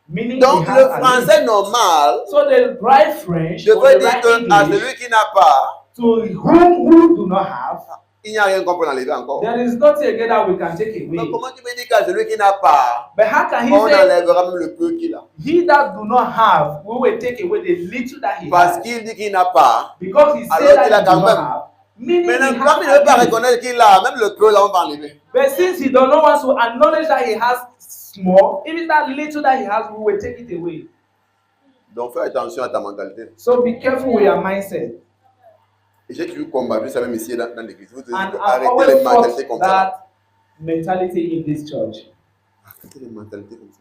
Meaning Donc he le has français normal so the right French or devrait the dire right qu'à English, celui qui n'a pas, to whom who do not have, il n'y a rien qu'on peut enlever encore. there is nothing again that we can take away. Donc comment tu peux dire qu'à celui qui n'a pas, But how can he on say, enlèvera même le peu qu'il a? he that do not have, we will take away the little that he Parce has? qu'il dit qu'il n'a pas. Because he Alors said qu'il a that he quand do not même. have. Meaning Maintenant, he comme il ne veut pas has. reconnaître qu'il a, même le peu là, on va enlever. But since he does not want to acknowledge that he has small, even that little that he has, we will take it away. Donc fais attention à ta mentalité. So be careful with your mindset. Et j'ai toujours combattu ça même ici dans l'église. Vous devez And I've arrêter always les mentalités fought comme ça. that mentality in this church. Arrêtez les mentalités comme ça.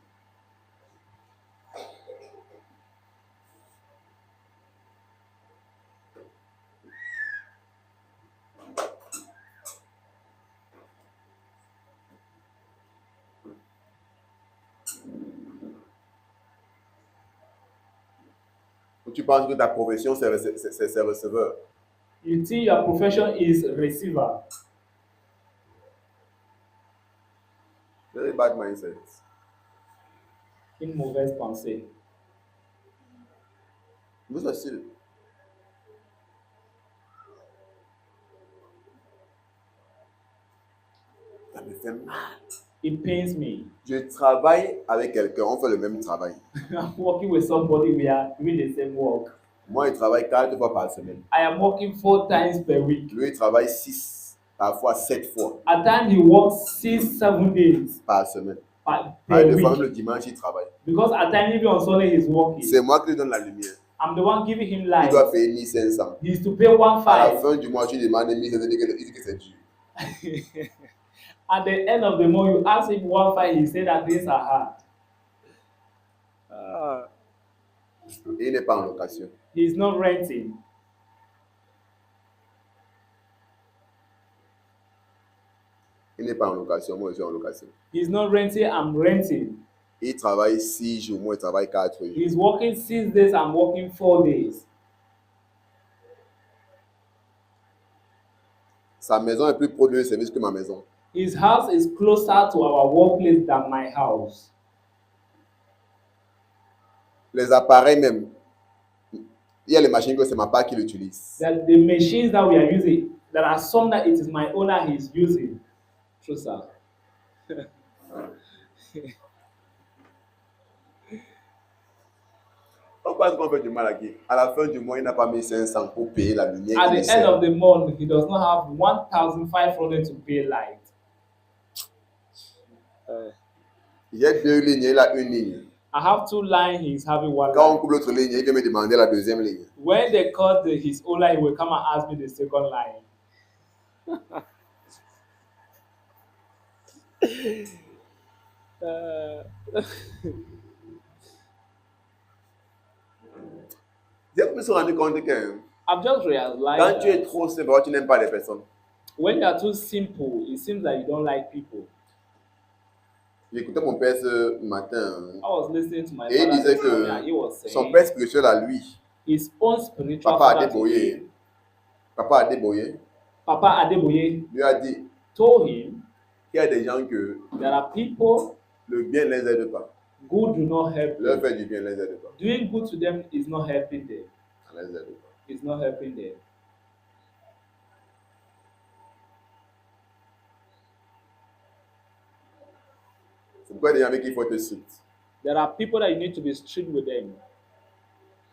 Ou tu penses que ta profession c'est receveur. You think your profession is receiver. Very bad mindset. Une mauvaise pensée. Vous assure. Ça me fait mal. It pains me. Je travaille avec quelqu'un, on fait le même travail. I'm working with somebody, we are doing the same work. Moi, il travaille 4 fois par semaine. I am working 4 times per week. Lui, il travaille 6, parfois 7 fois At times he works 6-7 days par semaine. per Des fois, même week. le dimanche, il travaille. Because at times even on Sunday he's working. C'est moi qui lui donne la lumière. I'm the one giving him Il life. doit payer 1500. He's to pay À la 1,500. fin du mois, tu demandes 1500, il dit que c'est dur. At the end of the month, you ask him 1,500, he said that things are hard. Et il n'est pas en location. He's not renting. Il n'est pas en location, moi je suis en location. He's not renting, I'm renting. Il travaille 6 jours, moi je travaille 4 jours. He's working 6 days, I'm working 4 days. Sa maison est plus proche de service que ma maison. His house is closer to our workplace than my house. Les appareils même, il y a les machines que c'est ma part qui l'utilise. That the machines that we are using, there are some that it is my owner he's using. True, sir. Pourquoi est-ce qu'on fait du mal à qui? À la fin du mois, il n'a pas mis 500 pour payer la lumière. At qui the lui end sert. of the month, he does not have 1,500 to pay light. Il y a 2 lignes, il a 1 ligne. I have 2 lines, he's having 1 Quand on line. coupe l'autre ligne, il vient me demander la 2e ligne. When they cut his own line, he will come and ask me the second line. J'ai pu se rendre compte que I've just quand realized tu es that trop simple, tu n'aimes pas les personnes. when you are too simple, it seems that you don't like people. J'écoutais mon père ce matin. I was listening to my Et il father disait this morning que and he was son saying père spirituel à lui, his own spiritual Papa father to Adeboye, him, Papa Adeboye, Papa Adeboye, lui a dit told him qu'il y a des gens que there are people le bien ne les aide pas. good do not help Leur them. faire du bien ne les aide pas. Doing good to them is not helping them. Ça les aide pas. It's not helping them. C'est pourquoi il y a des gens avec qui il faut être strict. There are people that you need to be strict with them.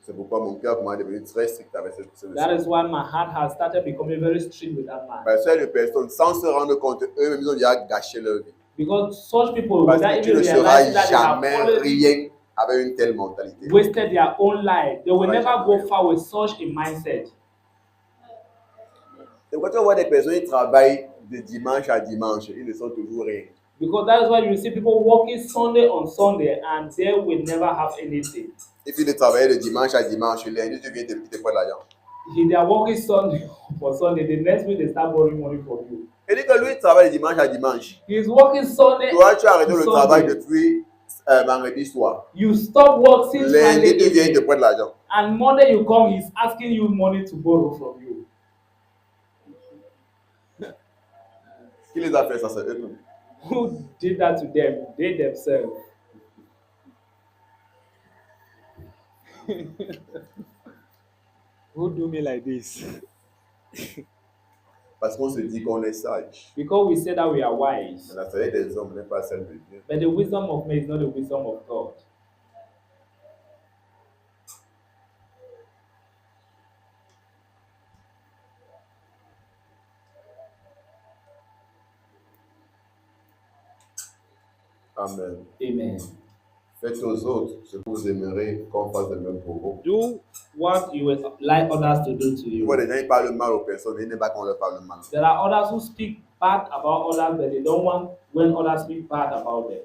C'est pourquoi mon cœur m'a devenu très strict avec cette personne. That is why my heart has started becoming very strict with that man. Parce que les personnes, sans se rendre compte, eux-mêmes, ils ont déjà gâché leur vie. Because such people, Parce without que tu even ne seras realizing that they have jamais already rien avec une telle mentalité. wasted their own life, they will Ouais, never jamais. go far with such a mindset. Et quand on voit des personnes qui travaillent de dimanche à dimanche, ils ne sont toujours rien. Because that is why you see people working Sunday on Sunday and they will never have anything. Et puis de travailler de dimanche à dimanche, lundi, tu viens te prendre l'argent. If they are working Sunday for Sunday, the next week they start borrowing money from you. Il dit que lui, il travaille de dimanche à dimanche. He's working Sunday. Toi, tu as arrêté to le Sunday. travail depuis vendredi soir. You stop work since Lundi, Friday tu viens, il te evening. prête l'argent. And Monday you come, he's asking you money to borrow from you. Qui les a fait ça? C'est eux-mêmes. Who did that to them? They themselves. Who do me like this? Parce qu'on se dit qu'on est sage. Because we say that we are wise. Mais la sagesse des hommes n'est pas celle de Dieu. But the wisdom of men is not the wisdom of God. Amen. Amen. Faites aux autres ce que vous aimeriez qu'on fasse de même pour vous. Do what you would like others to do to Tu vois, you. les gens ils parlent mal aux personnes, ils n'aiment pas qu'on leur parle mal. There are others who speak bad about others, but they don't want when others speak bad about them.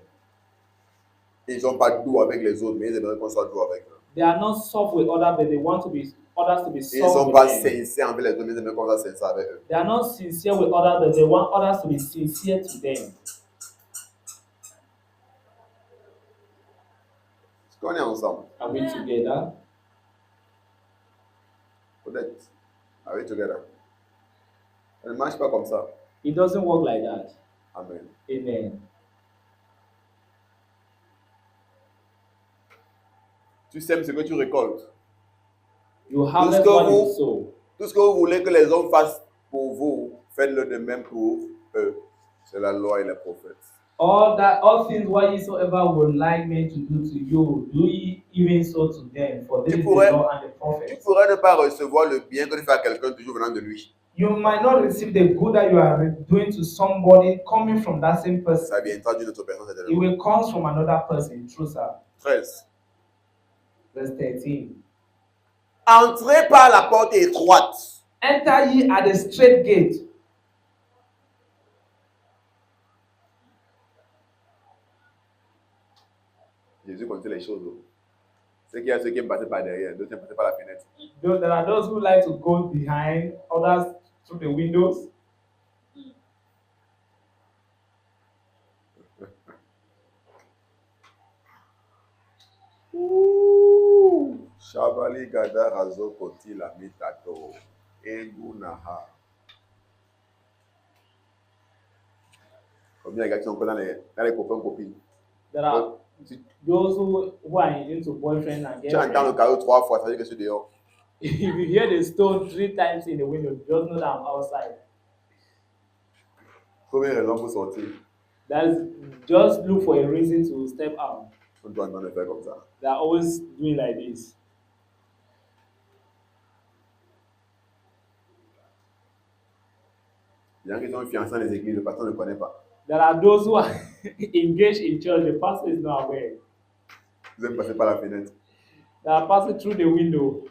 Ils n'ont pas doux avec les autres, mais ils aimeraient qu'on soit doux avec eux. They are not soft with others, but they want to be others to be Ils ne sont soft pas with them. sincères envers les autres, mais ils aimeraient qu'on soit sincère avec eux. They are not sincere with others, but they want others to be sincere to them. Est-ce qu'on est ensemble? Are we together? Peut-être. Are we together? Ça ne marche pas comme ça. It doesn't work like that. Amen. Amen. Tu sèmes ce que tu récoltes. You harvest que what vous- you sow. Tout ce que vous voulez que les hommes fassent pour vous, faites-le de même pour eux. C'est la loi et les prophètes. All things whatsoever would like men to do to you, do ye even so to them. For this Tu is pourrais- the law and the Tu prophets. pourrais ne pas recevoir le bien que tu fais à quelqu'un toujours venant de lui. You might not receive the good that you are doing to somebody coming from that same person. Ça viendra d'une autre personne, It certainement. will come from another person. True, sir. 13. Verse 13. Entrez par la porte étroite. Enter ye at the straight gate. Jésus comptait les choses. C'est qu'il y a ceux qui aiment passer par derrière, d'autres aiment passer par la fenêtre. There are those who like to go behind, others through the windows. Shabali gada razo koti la mitato. Engu naha. Combien de gars qui sont encore dans les copains copines? There are those who are into boyfriend and Tu entends le girlfriend. carreau 3 fois, ça veut dire que je suis dehors. If you hear the stone 3 times in the window, just know that I'm outside. Première raison pour sortir, That's just look for a reason to step out. on doit le faire comme ça. They are always doing like this. Il y a des gens qui sont fiancés dans les églises, le pasteur ne connaît pas. There are those who are engaged in church, the pastor is not aware. Vous aimez passer par la fenêtre. They are passing through the window.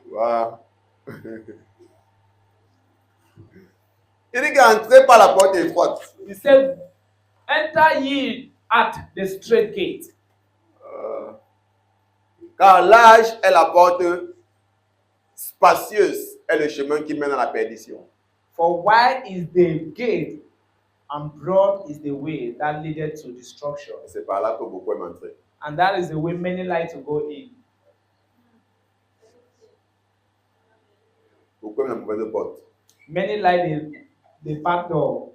Voilà. Il dit qu'entrer par la porte étroite. He said, enter ye at the straight gate. Car large est la porte, spacieuse est le chemin qui mène à la perdition. For wide is the gate, and broad is the way that leadeth to destruction. Et c'est par là que beaucoup aiment entrer. And that is the way many like to go in. Beaucoup aiment la mauvaise porte. Many like the back door.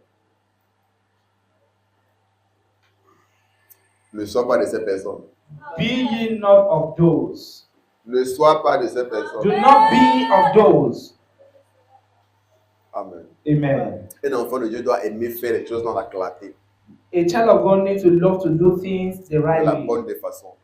Ne sois pas de ces personnes. Be ye not of those. Ne sois pas de ces Do personnes. not be of those. Amen. Amen. Un enfant de Dieu doit aimer faire les choses dans la clarté, A child of God needs to love to do things the de right la way, bonne des façons,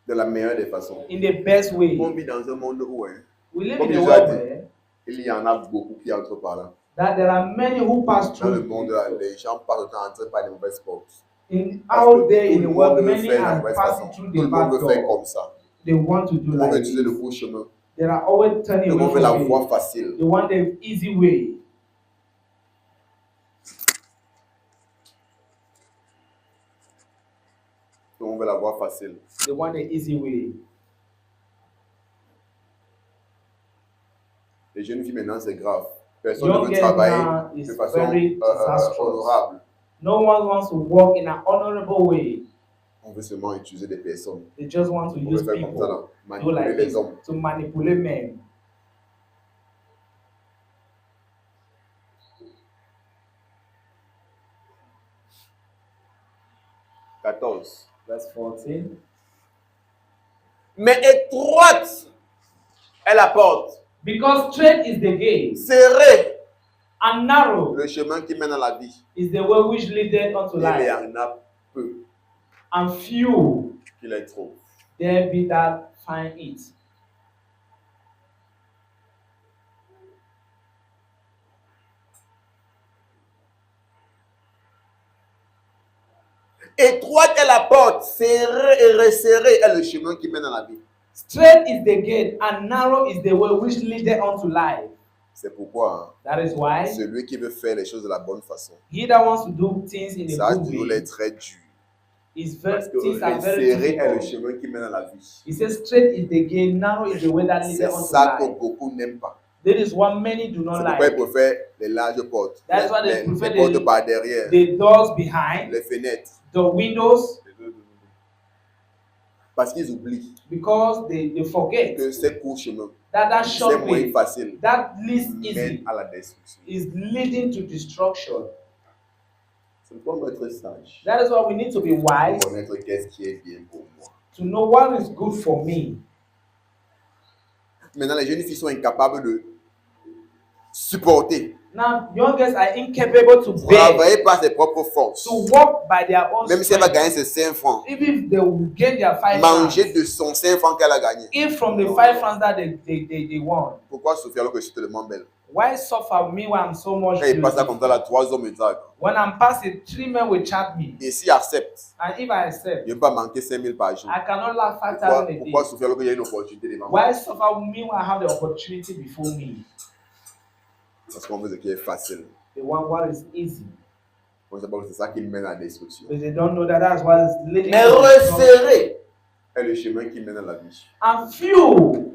de la meilleure des façons. in the best way. On vit dans un monde où We live Comme in a Jésus a world dit. where il y en a beaucoup qui entrent par là. that there are many who pass Dans le through. monde, là, les gens passent le temps à entrer par les mauvaises portes. In Parce out que there in tout the le world, monde veut many faire la are mauvaise passing façon. through Tout le the monde back veut faire door. comme ça. They want to do Tout le monde like veut utiliser le this. faux chemin. They are always turning Tout le monde away veut la from voie it. facile. They want the easy way. On veut la voir facile. They want the easy way. Les jeunes filles maintenant, c'est grave. Personne ne Young veut girls travailler now de is façon very disastrous. honorable. No one wants to work in an honorable way. On veut seulement utiliser des personnes. They just want to On use veut faire comme ça, people. là, Do manipuler like les this hommes. to manipulate men. Verse 14. Mais étroite est la porte, Because straight is the gate, serré and narrow le chemin qui mène à la vie. is the way which leadeth unto Il y life, en a peu and few qui les trouvent. there be that find it. Étroite est la porte, serré et resserré est le chemin qui mène à la vie. Straight is the gate, and narrow is the way which leadeth unto life. C'est pourquoi That is why celui qui veut faire les choses de la bonne façon, he that wants to do things in ça a a good toujours way l'air très dur. is Parce very que things are very resserré est le difficult. chemin qui mène à la vie. He says, straight is the gate, narrow is the way that C'est leadeth unto ça que life. beaucoup n'aiment pas. That is what many do C'est not pourquoi like. ils préfèrent les larges portes, That is why they les prefer portes par derrière, the doors behind, les fenêtres. the windows, Parce qu'ils oublient because they forget que ces courts chemins, that ces short moyens way, faciles that least mènent easy, à la destruction. is leading to destruction. C'est pourquoi on doit être sage. That is why we need to be wise Connaître qu'est-ce qui est bien pour moi. to know what is good for me. Maintenant, les jeunes filles sont incapables de supporter, Now, young girls are incapable to bear, travailler par ses propres forces. to walk by their own Même si elle va strength. gagner ses 5 francs, Even if they will gain their 5 manger francs, de son 5 francs qu'elle a gagné. if from the 5 francs that they won, Pourquoi Sophie alors que je suis tellement belle? why suffer me when I'm so much Quand il passe là comme beautiful? ça, là, 3 hommes me draguent. When I'm passing, 3 men will chat me, Et s'il accepte, and if I accept, je ne vais pas manquer 5 000 par jour. I cannot laugh 5,000 Pourquoi, a day. pourquoi Sophie alors qu'il y a une opportunité devant moi? Why suffer me when I have the opportunity before me? Parce qu'on veut ce qui est facile. They want what is easy, On ne sait pas que c'est ça qui mène à la destruction. but they don't know that that's what is leading Mais to destruction. resserré est le chemin qui mène à la vie. And few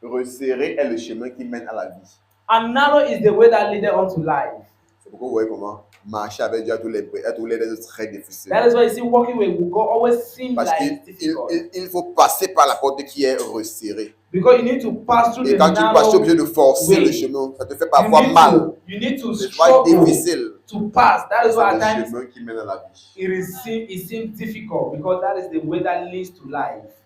Resserré est le chemin qui mène à la vie. and narrow is the way that leadeth unto life. C'est pourquoi vous voyez comment marcher avec Dieu à tous les est très difficile. That is why you see walking with God always seems Parce like qu'il it's difficult. il faut passer par la porte qui est resserrée. Because you need to pass through Et the quand tu passes, tu es narrow obligé de forcer way. le chemin. Ça te fait You parfois need mal. you need to C'est pas struggle difficile. to pass. That is C'est why at le times chemin qui mène à la vie. it seems difficult because that is the way that leads to life.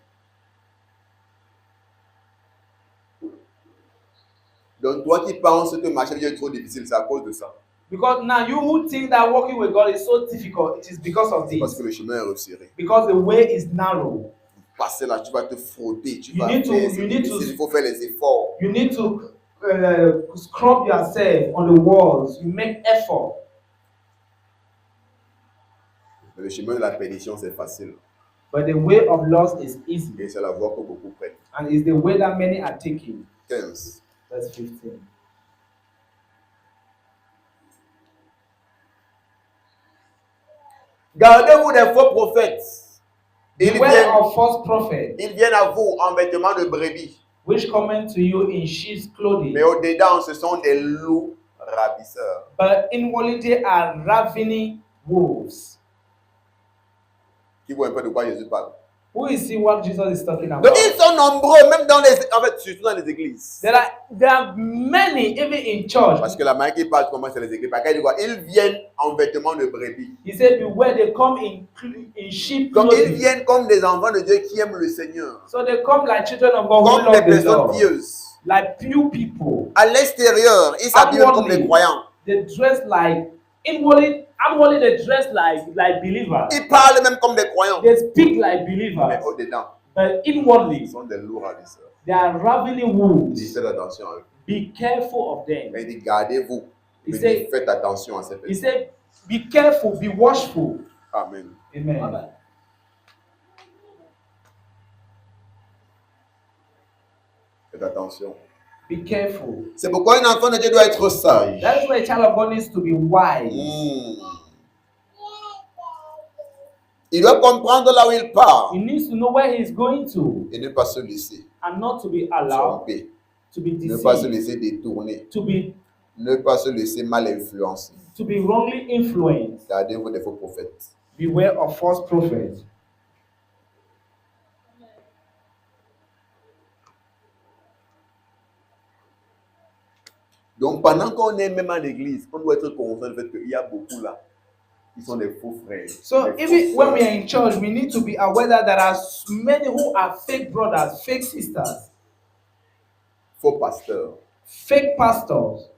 Donc toi qui penses que marcher avec Dieu est trop difficile, c'est à cause de ça. Because now you who think that walking with God is so difficult, it is because of C'est parce this. que le chemin est resserré. Because the way is narrow. Passer là, tu vas te frotter, tu You vas need to- faire, c'est you need to- difficile, il faut faire les efforts. You need to scrub yourself on the walls. You make effort. Mais le chemin de la perdition, c'est facile. But the way of loss is easy. Et c'est la voie que beaucoup prennent. And it's the way that many are taking. 15. Verse 15. Gardez-vous des faux prophètes. Beware of false prophets, Ils viennent à vous en vêtements de brebis. which come to you in sheep's clothing, Mais au-dedans, ce sont des loups ravisseurs. but inwardly they are ravening wolves. Qui voient un peu de quoi Jésus parle. Who is see what Jesus is talking about? Donc ils sont nombreux, même dans les, en fait, surtout dans les églises. There are many even in church. Parce que la manière qu'il parle, comment c'est les églises. Parce qu'il dit quoi? Ils viennent en vêtements de brebis. He said, beware, they come in sheep Donc ils clothing. viennent comme des enfants de Dieu qui aiment le Seigneur. So they come like children of God who Comme des love the personnes Lord. pieuses. Like few people. À l'extérieur, ils s'habillent même comme des croyants. They dress like outwardly they dress like believers. Ils parlent même comme des croyants. They speak like Mais believers. au-dedans, But inwardly ils sont des loups ravisseurs. they are ravening Il wolves. dit faites attention à eux. Be careful of them. Mais il dit gardez-vous. Il Il sait- dit faites attention à ces He personnes. said, be careful, be watchful. Amen. Amen. Amen. Faites attention. Be careful. C'est pourquoi un enfant de Dieu doit être sage. That is why a child of God needs to be wise. Il doit comprendre là où il part He needs to know where he is going to et ne pas se laisser and not to be allowed tromper, to be ne pas se deceived, laisser détourner, to be ne pas se laisser mal influencer. wrongly influenced. Gardez-vous des faux prophètes. Beware of false prophets. Donc pendant qu'on est même à l'église, on doit être conscient du fait qu'il y a beaucoup là qui sont des faux frères. So des even faux when we sœurs. are in church, we need to be aware that there are many who are fake brothers, fake sisters, Faux pasteurs. fake pastors.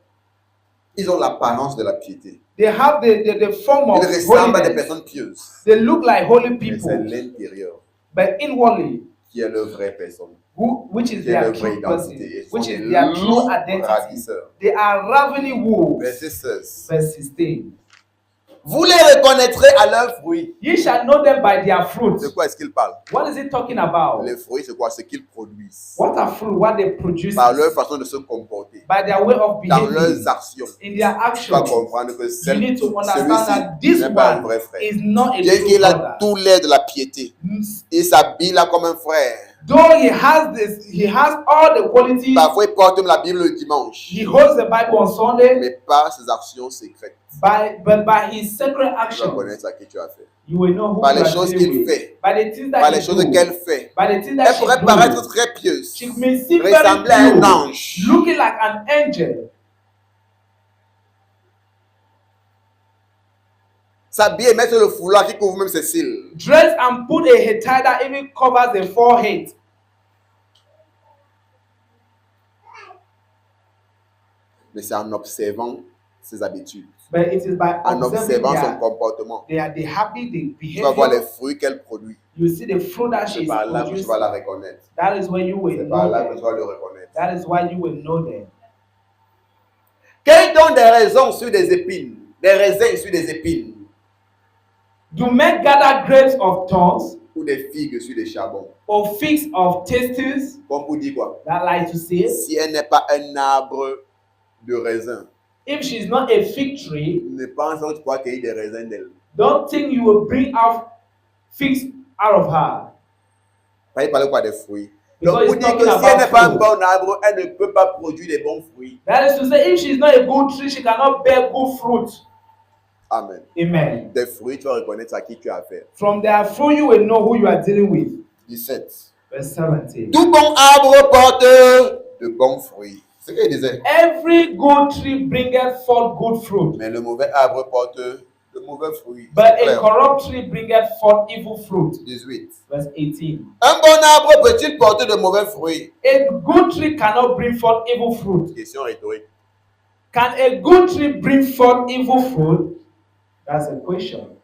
Ils ont l'apparence de la piété. They have the form of Ils ressemblent à des holiness. personnes pieuses. They look like holy Mais c'est people, l'intérieur but inwardly, qui est leur vraie personne. which is Qui est their leur vraie true person, identité. Ils sont which des is their true loups identity. ravisseurs. They are ravening wolves. Verset 16. Verse 16. Vous les reconnaîtrez à leurs fruits. Ye shall know them by their De fruits. quoi est-ce qu'ils parlent? What is it talking about? Les fruits, c'est quoi? Ce qu'ils produisent. What are fruit? What they produce Par leur façon de se comporter. by their way of Dans behaving, leurs actions. in their Tu dois actions. comprendre que You need to understand celui-ci that this n'est pas un one vrai frère. is not a Bien true qu'il a brother. tout l'air de la piété, il s'habille là comme un frère. Though he has all the qualities. Parfois, il porte même la Bible le dimanche. He holds the Bible on Sunday, Mais par ses actions secrètes, but by his secret tu vas actions, connaître à qui tu as affaire. you will know who Par you les are choses dealing qu'il with. fait, By the things par that les he choses do, qu'elle fait. by the things that Elle she pourrait do. paraître très pieuse, She may seem ressembler à very un pure, ange. looking like an angel. S'habiller et mettre le foulard qui couvre même ses cils. Dress and put a head tie that even covers the forehead. Mais c'est en observant ses habitudes, But it is by en observing observant son their, comportement. the habit, the Tu vas voir les behavior. fruits qu'elle produit. You see the fruit that she C'est is par là que tu producing. vas la reconnaître. That is when you will C'est par know là que tu them. vas le reconnaître. That is why you will know them. Quels donnent des raisins sur des épines, des raisins sur des épines, Do men gather grapes of thorns ou des figues sur des charbons? or figs of tastes? Comme pour dire quoi? That like to say, Si elle n'est pas un arbre de raisin, if she's not a fig tree, ne pense pas que tu vas cueillir des raisins d'elle. don't think you will bring out figs out of her. Il parle quoi des fruits? Because Donc, pour it's dire que talking si elle n'est about pas un fruit. bon arbre, elle ne peut pas produire des bons fruits. That is to say, if she's not a good tree, she cannot bear good fruit. Amen. Amen. Des fruits, tu vas reconnaître à qui tu as affaire. From their fruit, you will know who you are dealing with. 17. Verse 17. Tout bon arbre porte de bons fruits. C'est ce qu'il disait. Every good tree bringeth forth good fruit, Mais le mauvais arbre porte de mauvais fruits. but C'est a clair. corrupt tree bringeth forth evil fruit. 18. Verse 18. Un bon arbre peut-il porter de mauvais fruits? A good tree cannot bring forth evil fruit. Question rhétorique. Can a good tree bring forth evil fruit? That's a question.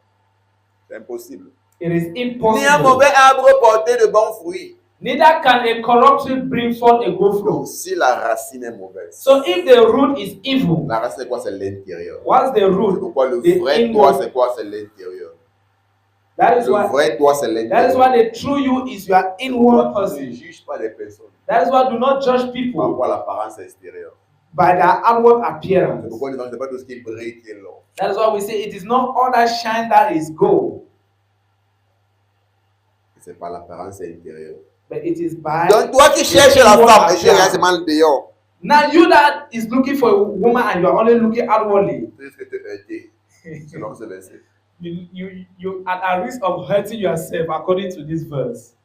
C'est impossible. It is Ni un impossible. mauvais arbre porter de bons fruits. Neither can a corrupt tree bring forth a good fruit. Donc, si la racine est mauvaise, So if the root is evil, la racine c'est quoi? C'est l'intérieur. what's the C'est root? pourquoi le The vrai inward. toi, c'est quoi? C'est l'intérieur. That is Le why. vrai toi, c'est That is l'intérieur. why the true you is your inward Toi, tu person. ne juges pas les personnes That is why do not judge par people rapport à l'apparence extérieure. by their outward C'est appearance. pourquoi nous disons que ce n'est pas tout ce qui brille qui est l'or. That is why we say it is not all that shine that is gold, C'est par l'apparence intérieure. but it is by. Donc, toi qui the cherches la inward femme, et tu regardes appearance. seulement le dehors, Now you that is looking for a woman and you are only looking outwardly, tu risques de te heurter selon ce verset. you are at risk of hurting yourself according to this verse.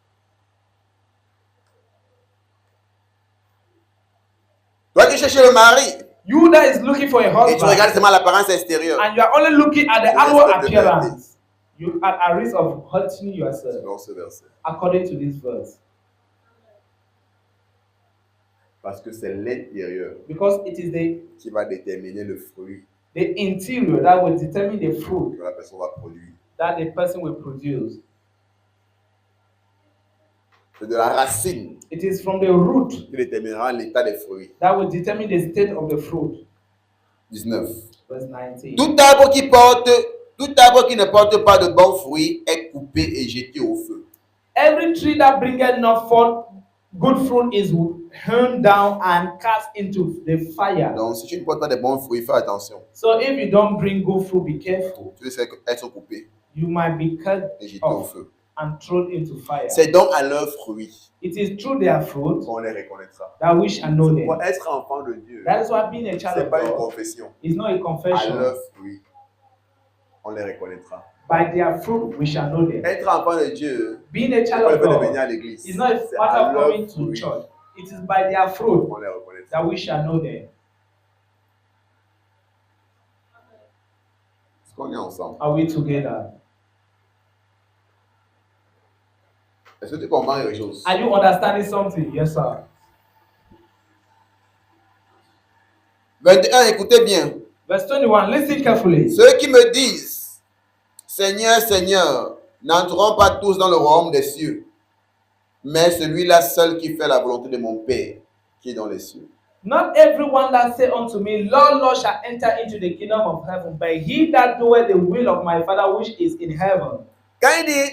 Toi qui cherches le mari, You that is looking for a et tu husband regardes seulement l'apparence extérieure, and you are only looking at the Tu risques outward de te appearance, you are at risk of hurting yourself selon ce verset. according to this verse. Parce que c'est l'intérieur Because it is qui va déterminer le fruit the interior that will determine the fruit que la personne va produire. that the person will produce. C'est de la racine It is from the root qui déterminera l'état des fruits. that will determine the state of the fruit. 19. Verse 19. Tout arbre qui ne porte pas de bons fruits est coupé et jeté au feu. Every tree that bringeth not forth good fruit is hewn down and cast into the fire. Donc, si tu ne portes pas de bons fruits, fais attention. So if you don't bring good fruit, be careful. Tu risques d'être coupé. you might be cut et jetés au off feu. and thrown into fire. C'est donc à leurs fruits It is through their fruit qu'on les reconnaîtra. that we shall know Pour them. être enfant de Dieu, That is why being a child c'est of pas une God confession. is not a À confession. leurs fruits, on les reconnaîtra. By their fruit we shall know them. Être enfant de Dieu, Being a c'est child pas le of fait de venir God à l'église. is not a C'est matter à of leurs coming to fruits church. It is by their fruit qu'on les reconnaîtra. that we shall know them. Est-ce qu'on est ensemble? Are we together? Est-ce que tu comprends les choses? Are you understanding something? Yes, sir. 21, écoutez bien. Verse 21, listen carefully. Ceux qui me disent, Seigneur, Seigneur, n'entreront pas tous dans le royaume des cieux, mais celui-là seul qui fait la volonté de mon Père qui est dans les cieux. Not everyone that say unto me, Lord, Lord, shall enter into the kingdom of heaven, but he that doeth the will of my Father which is in heaven. Quand il dit,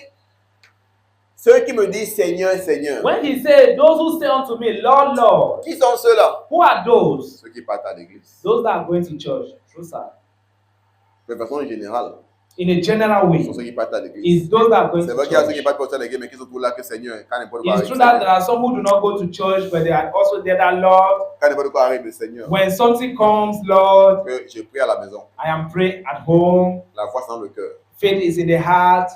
ceux qui me disent Seigneur, Seigneur, When he said, those who say unto me, Lord, Lord, qui sont ceux-là? who are those? Ceux qui partent à l'église. Those that are going to church. True, sir. De façon générale, In a general ce way, sont ceux qui partent à l'église. is those that are going C'est to vrai qu'il y a ceux qui church. partent à l'église, mais qui sont tous là que Seigneur, quand n'importe quoi It's arrive, true that there Seigneur. are some who do not go to church, but they are also there that, Lord, Quand n'importe quoi arrive, le Seigneur, when something comes, Lord, que je prie à la maison, I am praying at home, la foi c'est dans le cœur. faith is in the heart.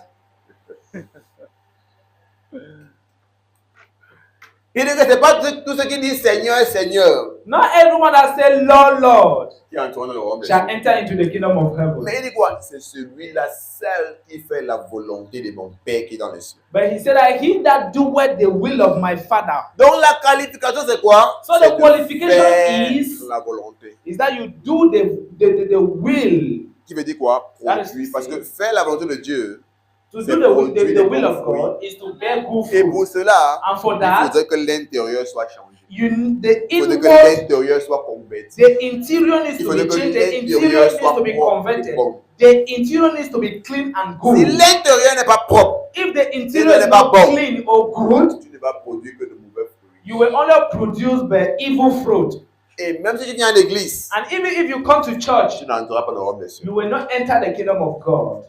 Il dit que ce n'est pas tous ceux qui disent Seigneur, Seigneur, Not everyone that says, Lord, Lord, qui entreront dans le royaume des shall cieux. enter into the kingdom of heaven. Mais il dit quoi? C'est celui-là seul qui fait la volonté de mon Père qui est dans les cieux. But he said that he that doeth the will of my Father. Donc la qualification c'est quoi? So C'est the de qualification faire is- la volonté. Is that you do the will. Qui veut dire quoi? That is Produire. to Parce say- que faire la volonté de Dieu, To c'est do the produire des will bons of God is to bear good et pour fruit. cela, And for il that, faudrait que l'intérieur soit changé. the Il faudrait que inward, l'intérieur soit converti. the interior needs Il to faudrait be que changed. The interior l'intérieur needs soit to be propre. converted. Bon. The interior needs to be clean and Si good. l'intérieur n'est pas propre, If the interior n'est is pas not bon, clean or good, tu ne vas produire que de mauvais fruits. you will only produce the evil fruit. Et même si tu viens à l'église, And even if you come to church, tu n'entreras pas dans le royaume des cieux. you will not enter the kingdom of God.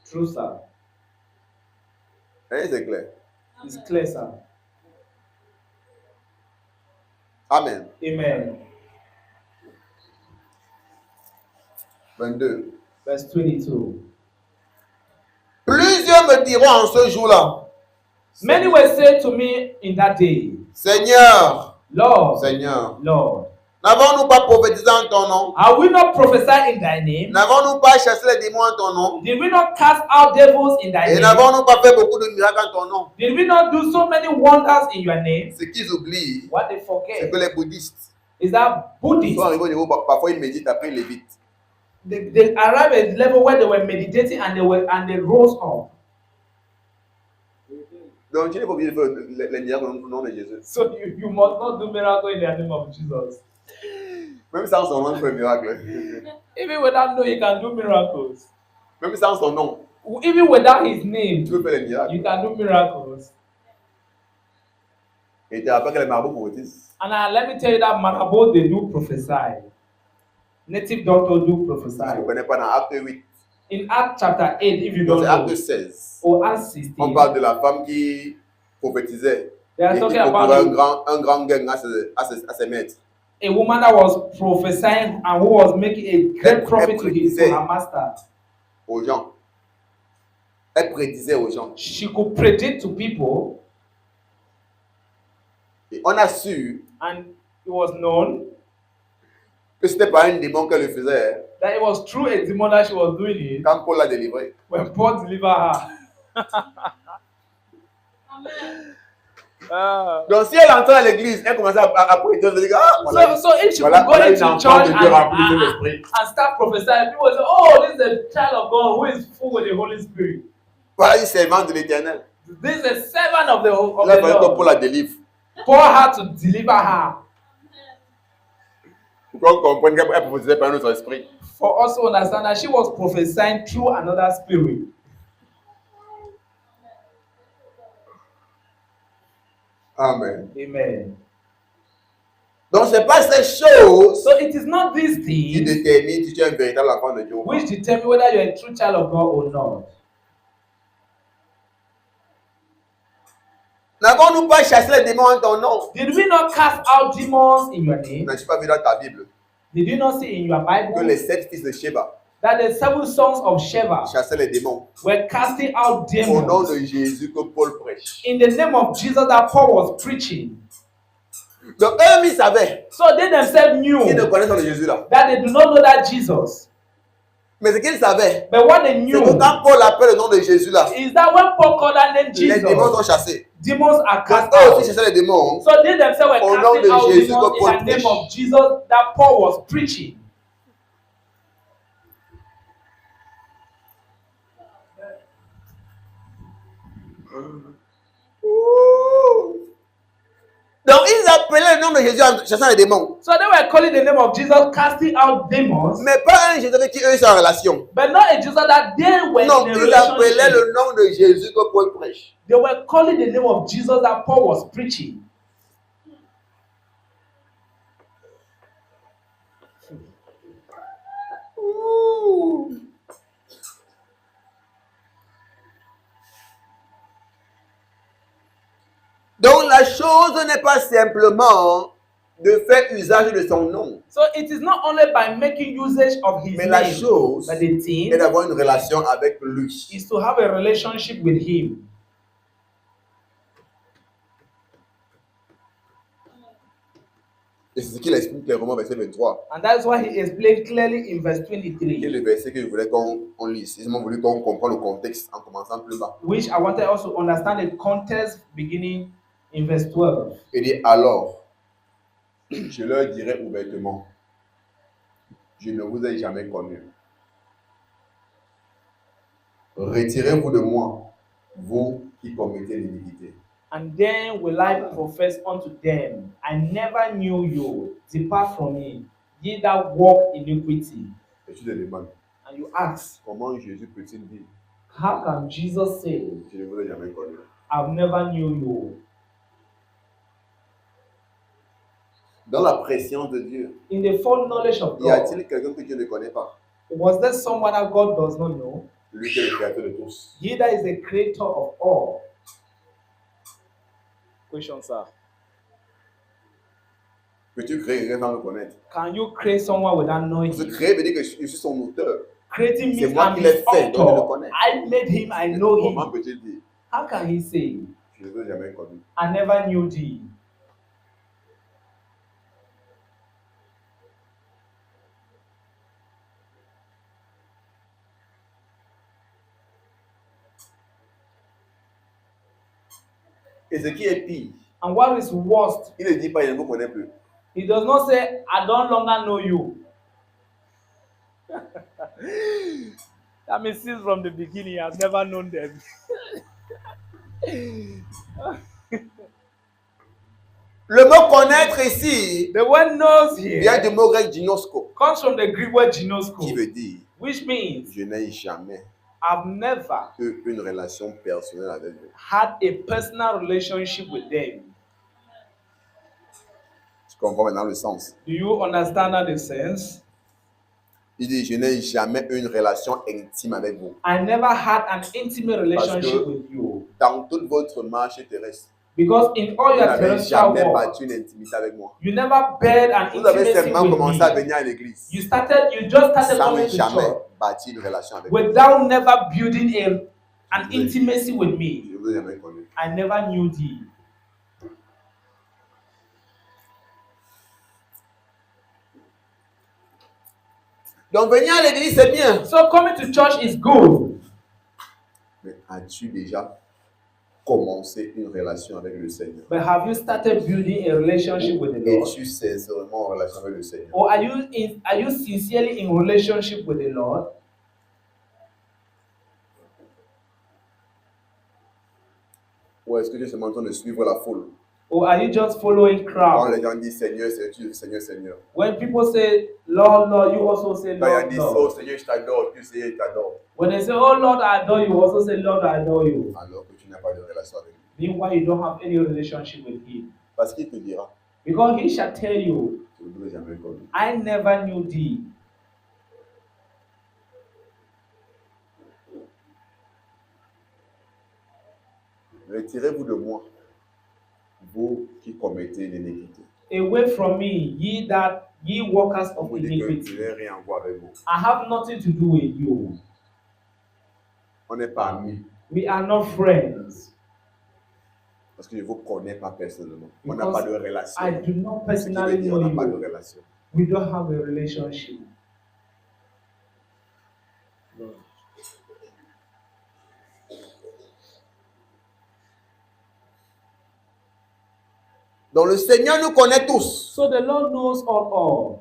True, sir. Hein, c'est clair. It's clear, sir. Amen. Amen. 22. Verse 22. Plusieurs me diront en ce jour-là, Many will say to me in that day, Seigneur, Lord, Seigneur, Lord, n'avons-nous pas prophétisé en ton nom? are we not prophesying in thy name? N'avons-nous pas chassé les démons en ton nom? Did we not cast out devils in thy Et name? n'avons-nous pas fait beaucoup de miracles en ton nom? Did we not do so many wonders in your name? Ce qu'ils oublient, What they c'est forget que les bouddhistes is that sont Buddhists, arrivés au niveau, parfois ils méditent, après ils lévitent. they arrived at a level where they were meditating and they rose up. Donc tu n'es pas obligé de faire les miracles au nom de Jésus. So you must not do miracle in the name of Jesus. Même sans son nom, tu fais un miracle. Even without knowing, you can do miracles. Même sans son nom, Even without his name, tu peux faire les miracles. you can do miracles. Et tu rappelles que les marabouts prophétisent. And let me tell you that Marabou, they do prophesy. Native doctors do Si vous ne prophesy. connaissez pas dans Acte 8, In Acts chapter 8, if you dans don't Acte know, 16, or Acts 16, on parle de la femme qui prophétisait. they are Et qui talking procurait about un grand gain à ses maîtres. a woman that was prophesying and who was making a great profit to her master. Aux gens. Elle prédisait aux gens. She could predict to people, Et on a su and it was known que ce n'était pas un démon qu'elle le faisait that it was through a demon that she was doing it quand Paul l'a délivré. when Paul delivered her. Donc si elle entrait à l'église, elle commençait à prédiire, elle dit ah, voilà, So if she voilà, could go voilà une into enfant church de Dieu remplie de and l'esprit. start prophesying, people will say, oh, this is a child of God who is full with the Holy Spirit. Voilà une servante de l'éternel. This is a servant of the Là, il fallait que Lord. Paul la délivre. Paul had to deliver her Pour qu'on comprenne qu'elle ne prophétisait pas un autre esprit. for us to understand that she was prophesying through another spirit. Amen. Amen. Donc ce n'est pas ces choses So it is not these qui things déterminent si tu es un véritable enfant de Dieu. which determine whether you're a true child of God or not. N'avons-nous pas chassé les démons en ton nom? Did we not cast out demons in your name? N'as-tu pas vu dans ta Bible Did you not see in your que Bible les 7 fils de Sheba that the 7 sons of Sheba chassaient les démons were casting out au nom demons de Jésus que Paul prêche? in the name of Jesus that Paul was preaching? Donc eux, ils savaient So they themselves knew qu'ils ne connaissent pas le Jésus là. that they do not know that Jesus. Mais ce qu'ils savaient, But what they c'est knew que quand Paul appelle le nom de Jésus là, is that when Paul called that name les démons sont Jesus, chassés. demons are Donc cast eux out. aussi chassaient les démons So they themselves were au nom casting de out Jésus demons que Paul in the name prêche. of Jesus that Paul was preaching. Donc ils appelaient le nom de Jésus en chassant les démons. So they were calling the name of Jesus, casting out demons, Mais pas un Jésus avec qui eux sont en relation. but not a Jesus that they were Non, in a ils appelaient relationship. le nom de Jésus que Paul prêche. They were calling the name of Jesus that Paul was preaching. Donc la chose n'est pas simplement de faire usage de son nom, So it is not only by making usage of his mais la name, chose but the est thing d'avoir une relation avec lui. is to have a relationship with him. Et c'est ce qu'il explique clairement au verset 23, And that's why he explained clearly in verse qui est 23, le verset que je voulais qu'on lise. Ils m'ont voulu qu'on comprenne le contexte en commençant plus bas. which I wanted also to understand the context beginning in verse 12. Il dit alors, je leur dirai ouvertement, je ne vous ai jamais connu. Retirez-vous de moi, vous qui commettez l'iniquité. And then will I profess unto them, I never knew you. Depart from me, ye that walk iniquity. Et tu te demandes, And you ask, comment Jésus peut-il dire, how can Jesus say, je ne vous ai jamais connu? I've never knew you? Dans la préscience de Dieu, In the full knowledge of y God, a-t-il quelqu'un que Dieu ne connaît pas? was there someone that God does not know? Lui qui est le créateur de tous. He that is the creator of all. Question, sir. Peux-tu créer quelqu'un sans le connaître? Can you create someone without knowing Parce que him? créer veut dire que je suis son auteur. Creating C'est means moi I'm qui l'ai his fait, donc je le author. connais. I made him, I know Comment him. peut-il dire, How can he say, je ne vous ai jamais connu? I never knew thee? Et ce qui est pire, And what is worst, il ne dit pas, il ne vous connaît plus. he does not say, I don't longer know you. That means since from the beginning, I've never known them. Le mot connaître ici The word knows vient here du mot grec ginosko, comes from the Greek word qui ginosko, veut dire which means je n'ai jamais I've never eu une relation personnelle avec eux. had a personal relationship with them. Tu comprends maintenant le sens? Do you understand that the sense? Il dit je n'ai jamais eu une relation intime avec vous. I never had an intimate relationship que- with you. Dans toute votre marche terrestre, Because in all vous your n'avez terrestrial jamais walk, bâti une intimité avec moi. you never bared an Vous avez intimacy seulement with commencé à me. venir à l'église You just started sans coming to jamais church bâtir une relation avec moi. without never building an intimacy with me. Je ne vous ai jamais connu. I never knew thee. Donc venir à l'église c'est bien. So coming to church is good. Mais as-tu déjà commencé une relation avec le Seigneur? But have you started building a relationship with the Lord? Es-tu sincèrement en relation avec le Seigneur? Or are you sincerely in relationship with the Lord? Ou est-ce que tu es seulement en train de suivre la foule? Or are you just following Quand crowd? les gens disent Seigneur, Seigneur, tu dis Seigneur, Seigneur. When people say Lord, Lord, you also say Quand ils Lord, disent Lord. Oh Seigneur, je t'adore, tu sais, je t'adore. When they say, Oh Lord, I adore you, also say Lord, I adore you. Alors que tu n'as pas de relation avec lui. Meanwhile, you don't have any relationship with him. Parce qu'il te dira, Because he shall tell you, je ne vous ai jamais connu. I never knew thee. Retirez-vous de moi, vous qui commettez l'iniquité. Away from me, ye workers of Vous dites que je iniquity. n'ai rien à voir avec vous. I have nothing to do with you. On n'est pas amis We are not friends. parce que je ne vous connais pas personnellement. On n'a Because pas de relation. I do not Ce qui veut personally dire on know n'a pas de you. relation. We don't have a relationship. Donc le Seigneur nous connaît tous. So the Lord knows all.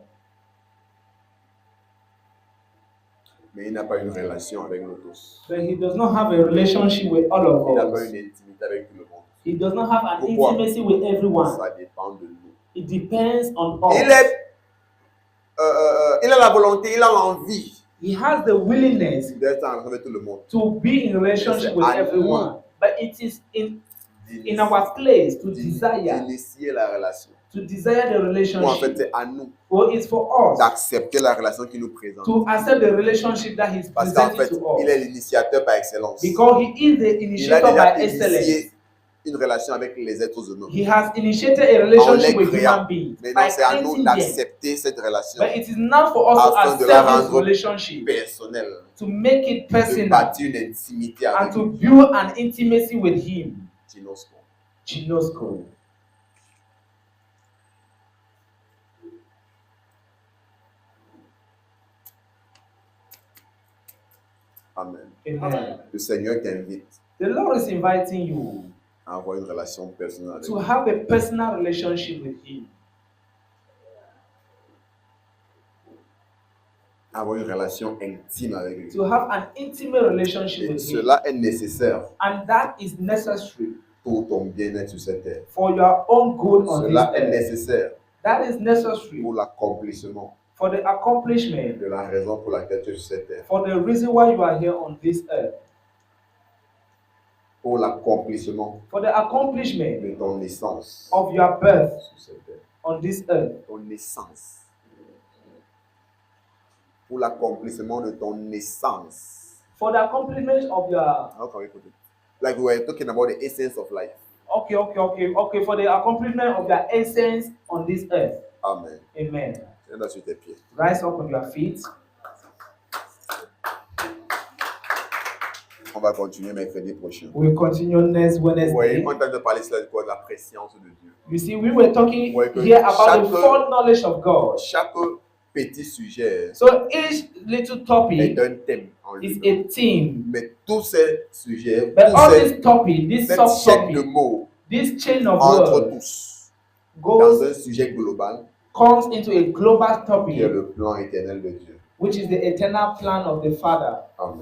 Mais il n'a pas une relation avec nous tous. But he does not have a relationship with all Il n'a of pas us. une intimité avec tout le monde. He does not have an Pourquoi? intimacy with everyone. Ça dépend de nous. It depends on us. Il a la volonté, il a l'envie He has the willingness d'être en relation avec tout le monde. to be in a relationship with everyone. But it is in our place to desire D'initier la relation. the Ou en fait, relationship. c'est à nous Or it's for us d'accepter la relation qu'il nous présente. to accept the relationship that he's Parce qu'en presenting fait, to il us. est l'initiateur par excellence. Because he is the Il a initiator déjà by excellence. initié une relation avec les êtres humains. He has initiated a relationship En les with créant. human beings Maintenant, by c'est à nous creating them. d'accepter cette relation But it is now for us to afin de accept la this rendre relationship, personnelle, to make it de personal, bâtir une intimité and avec to lui. build an intimacy with him. Ginosko. Amen. Amen. Le Seigneur t'invite The Lord is inviting you à avoir une relation personnelle avec to lui. have a personal relationship with him. Avoir une relation intime avec lui. To have an intimate relationship Et with him. cela est nécessaire And that is necessary pour ton bien-être sur cette terre. for your own good on this Cela est earth. nécessaire That is necessary pour l'accomplissement for the accomplishment, de la raison pour laquelle tu es sur cette terre. for the reason why you are here on this earth. Pour l'accomplissement For the accomplishment de ton naissance of your birth sur cette terre. on this earth. Ton naissance. Pour l'accomplissement de ton naissance. For the accomplishment of your How can we put it? Like we were talking about the essence of life. okay. For the accomplishment of your essence on this earth. Amen. Amen. Tiens-toi sur tes pieds. Rise up on your feet. On va continuer mercredi prochain. We'll continue next Vous voyez, Wednesday. quand on a parlé de la préscience de Dieu. You see, we were talking Ouais, que here about the chaque- full knowledge of God. Chaque petit sujet So each little est topic un thème en is lui. a theme. Mais tous ces sujets, But all tous this topic, this cette chaîne de subtopic, mots this chain of entre words tous dans un goes sujet global comes into a global qui est topic, le plan éternel de Dieu. which is the eternal plan of the Father. Amen.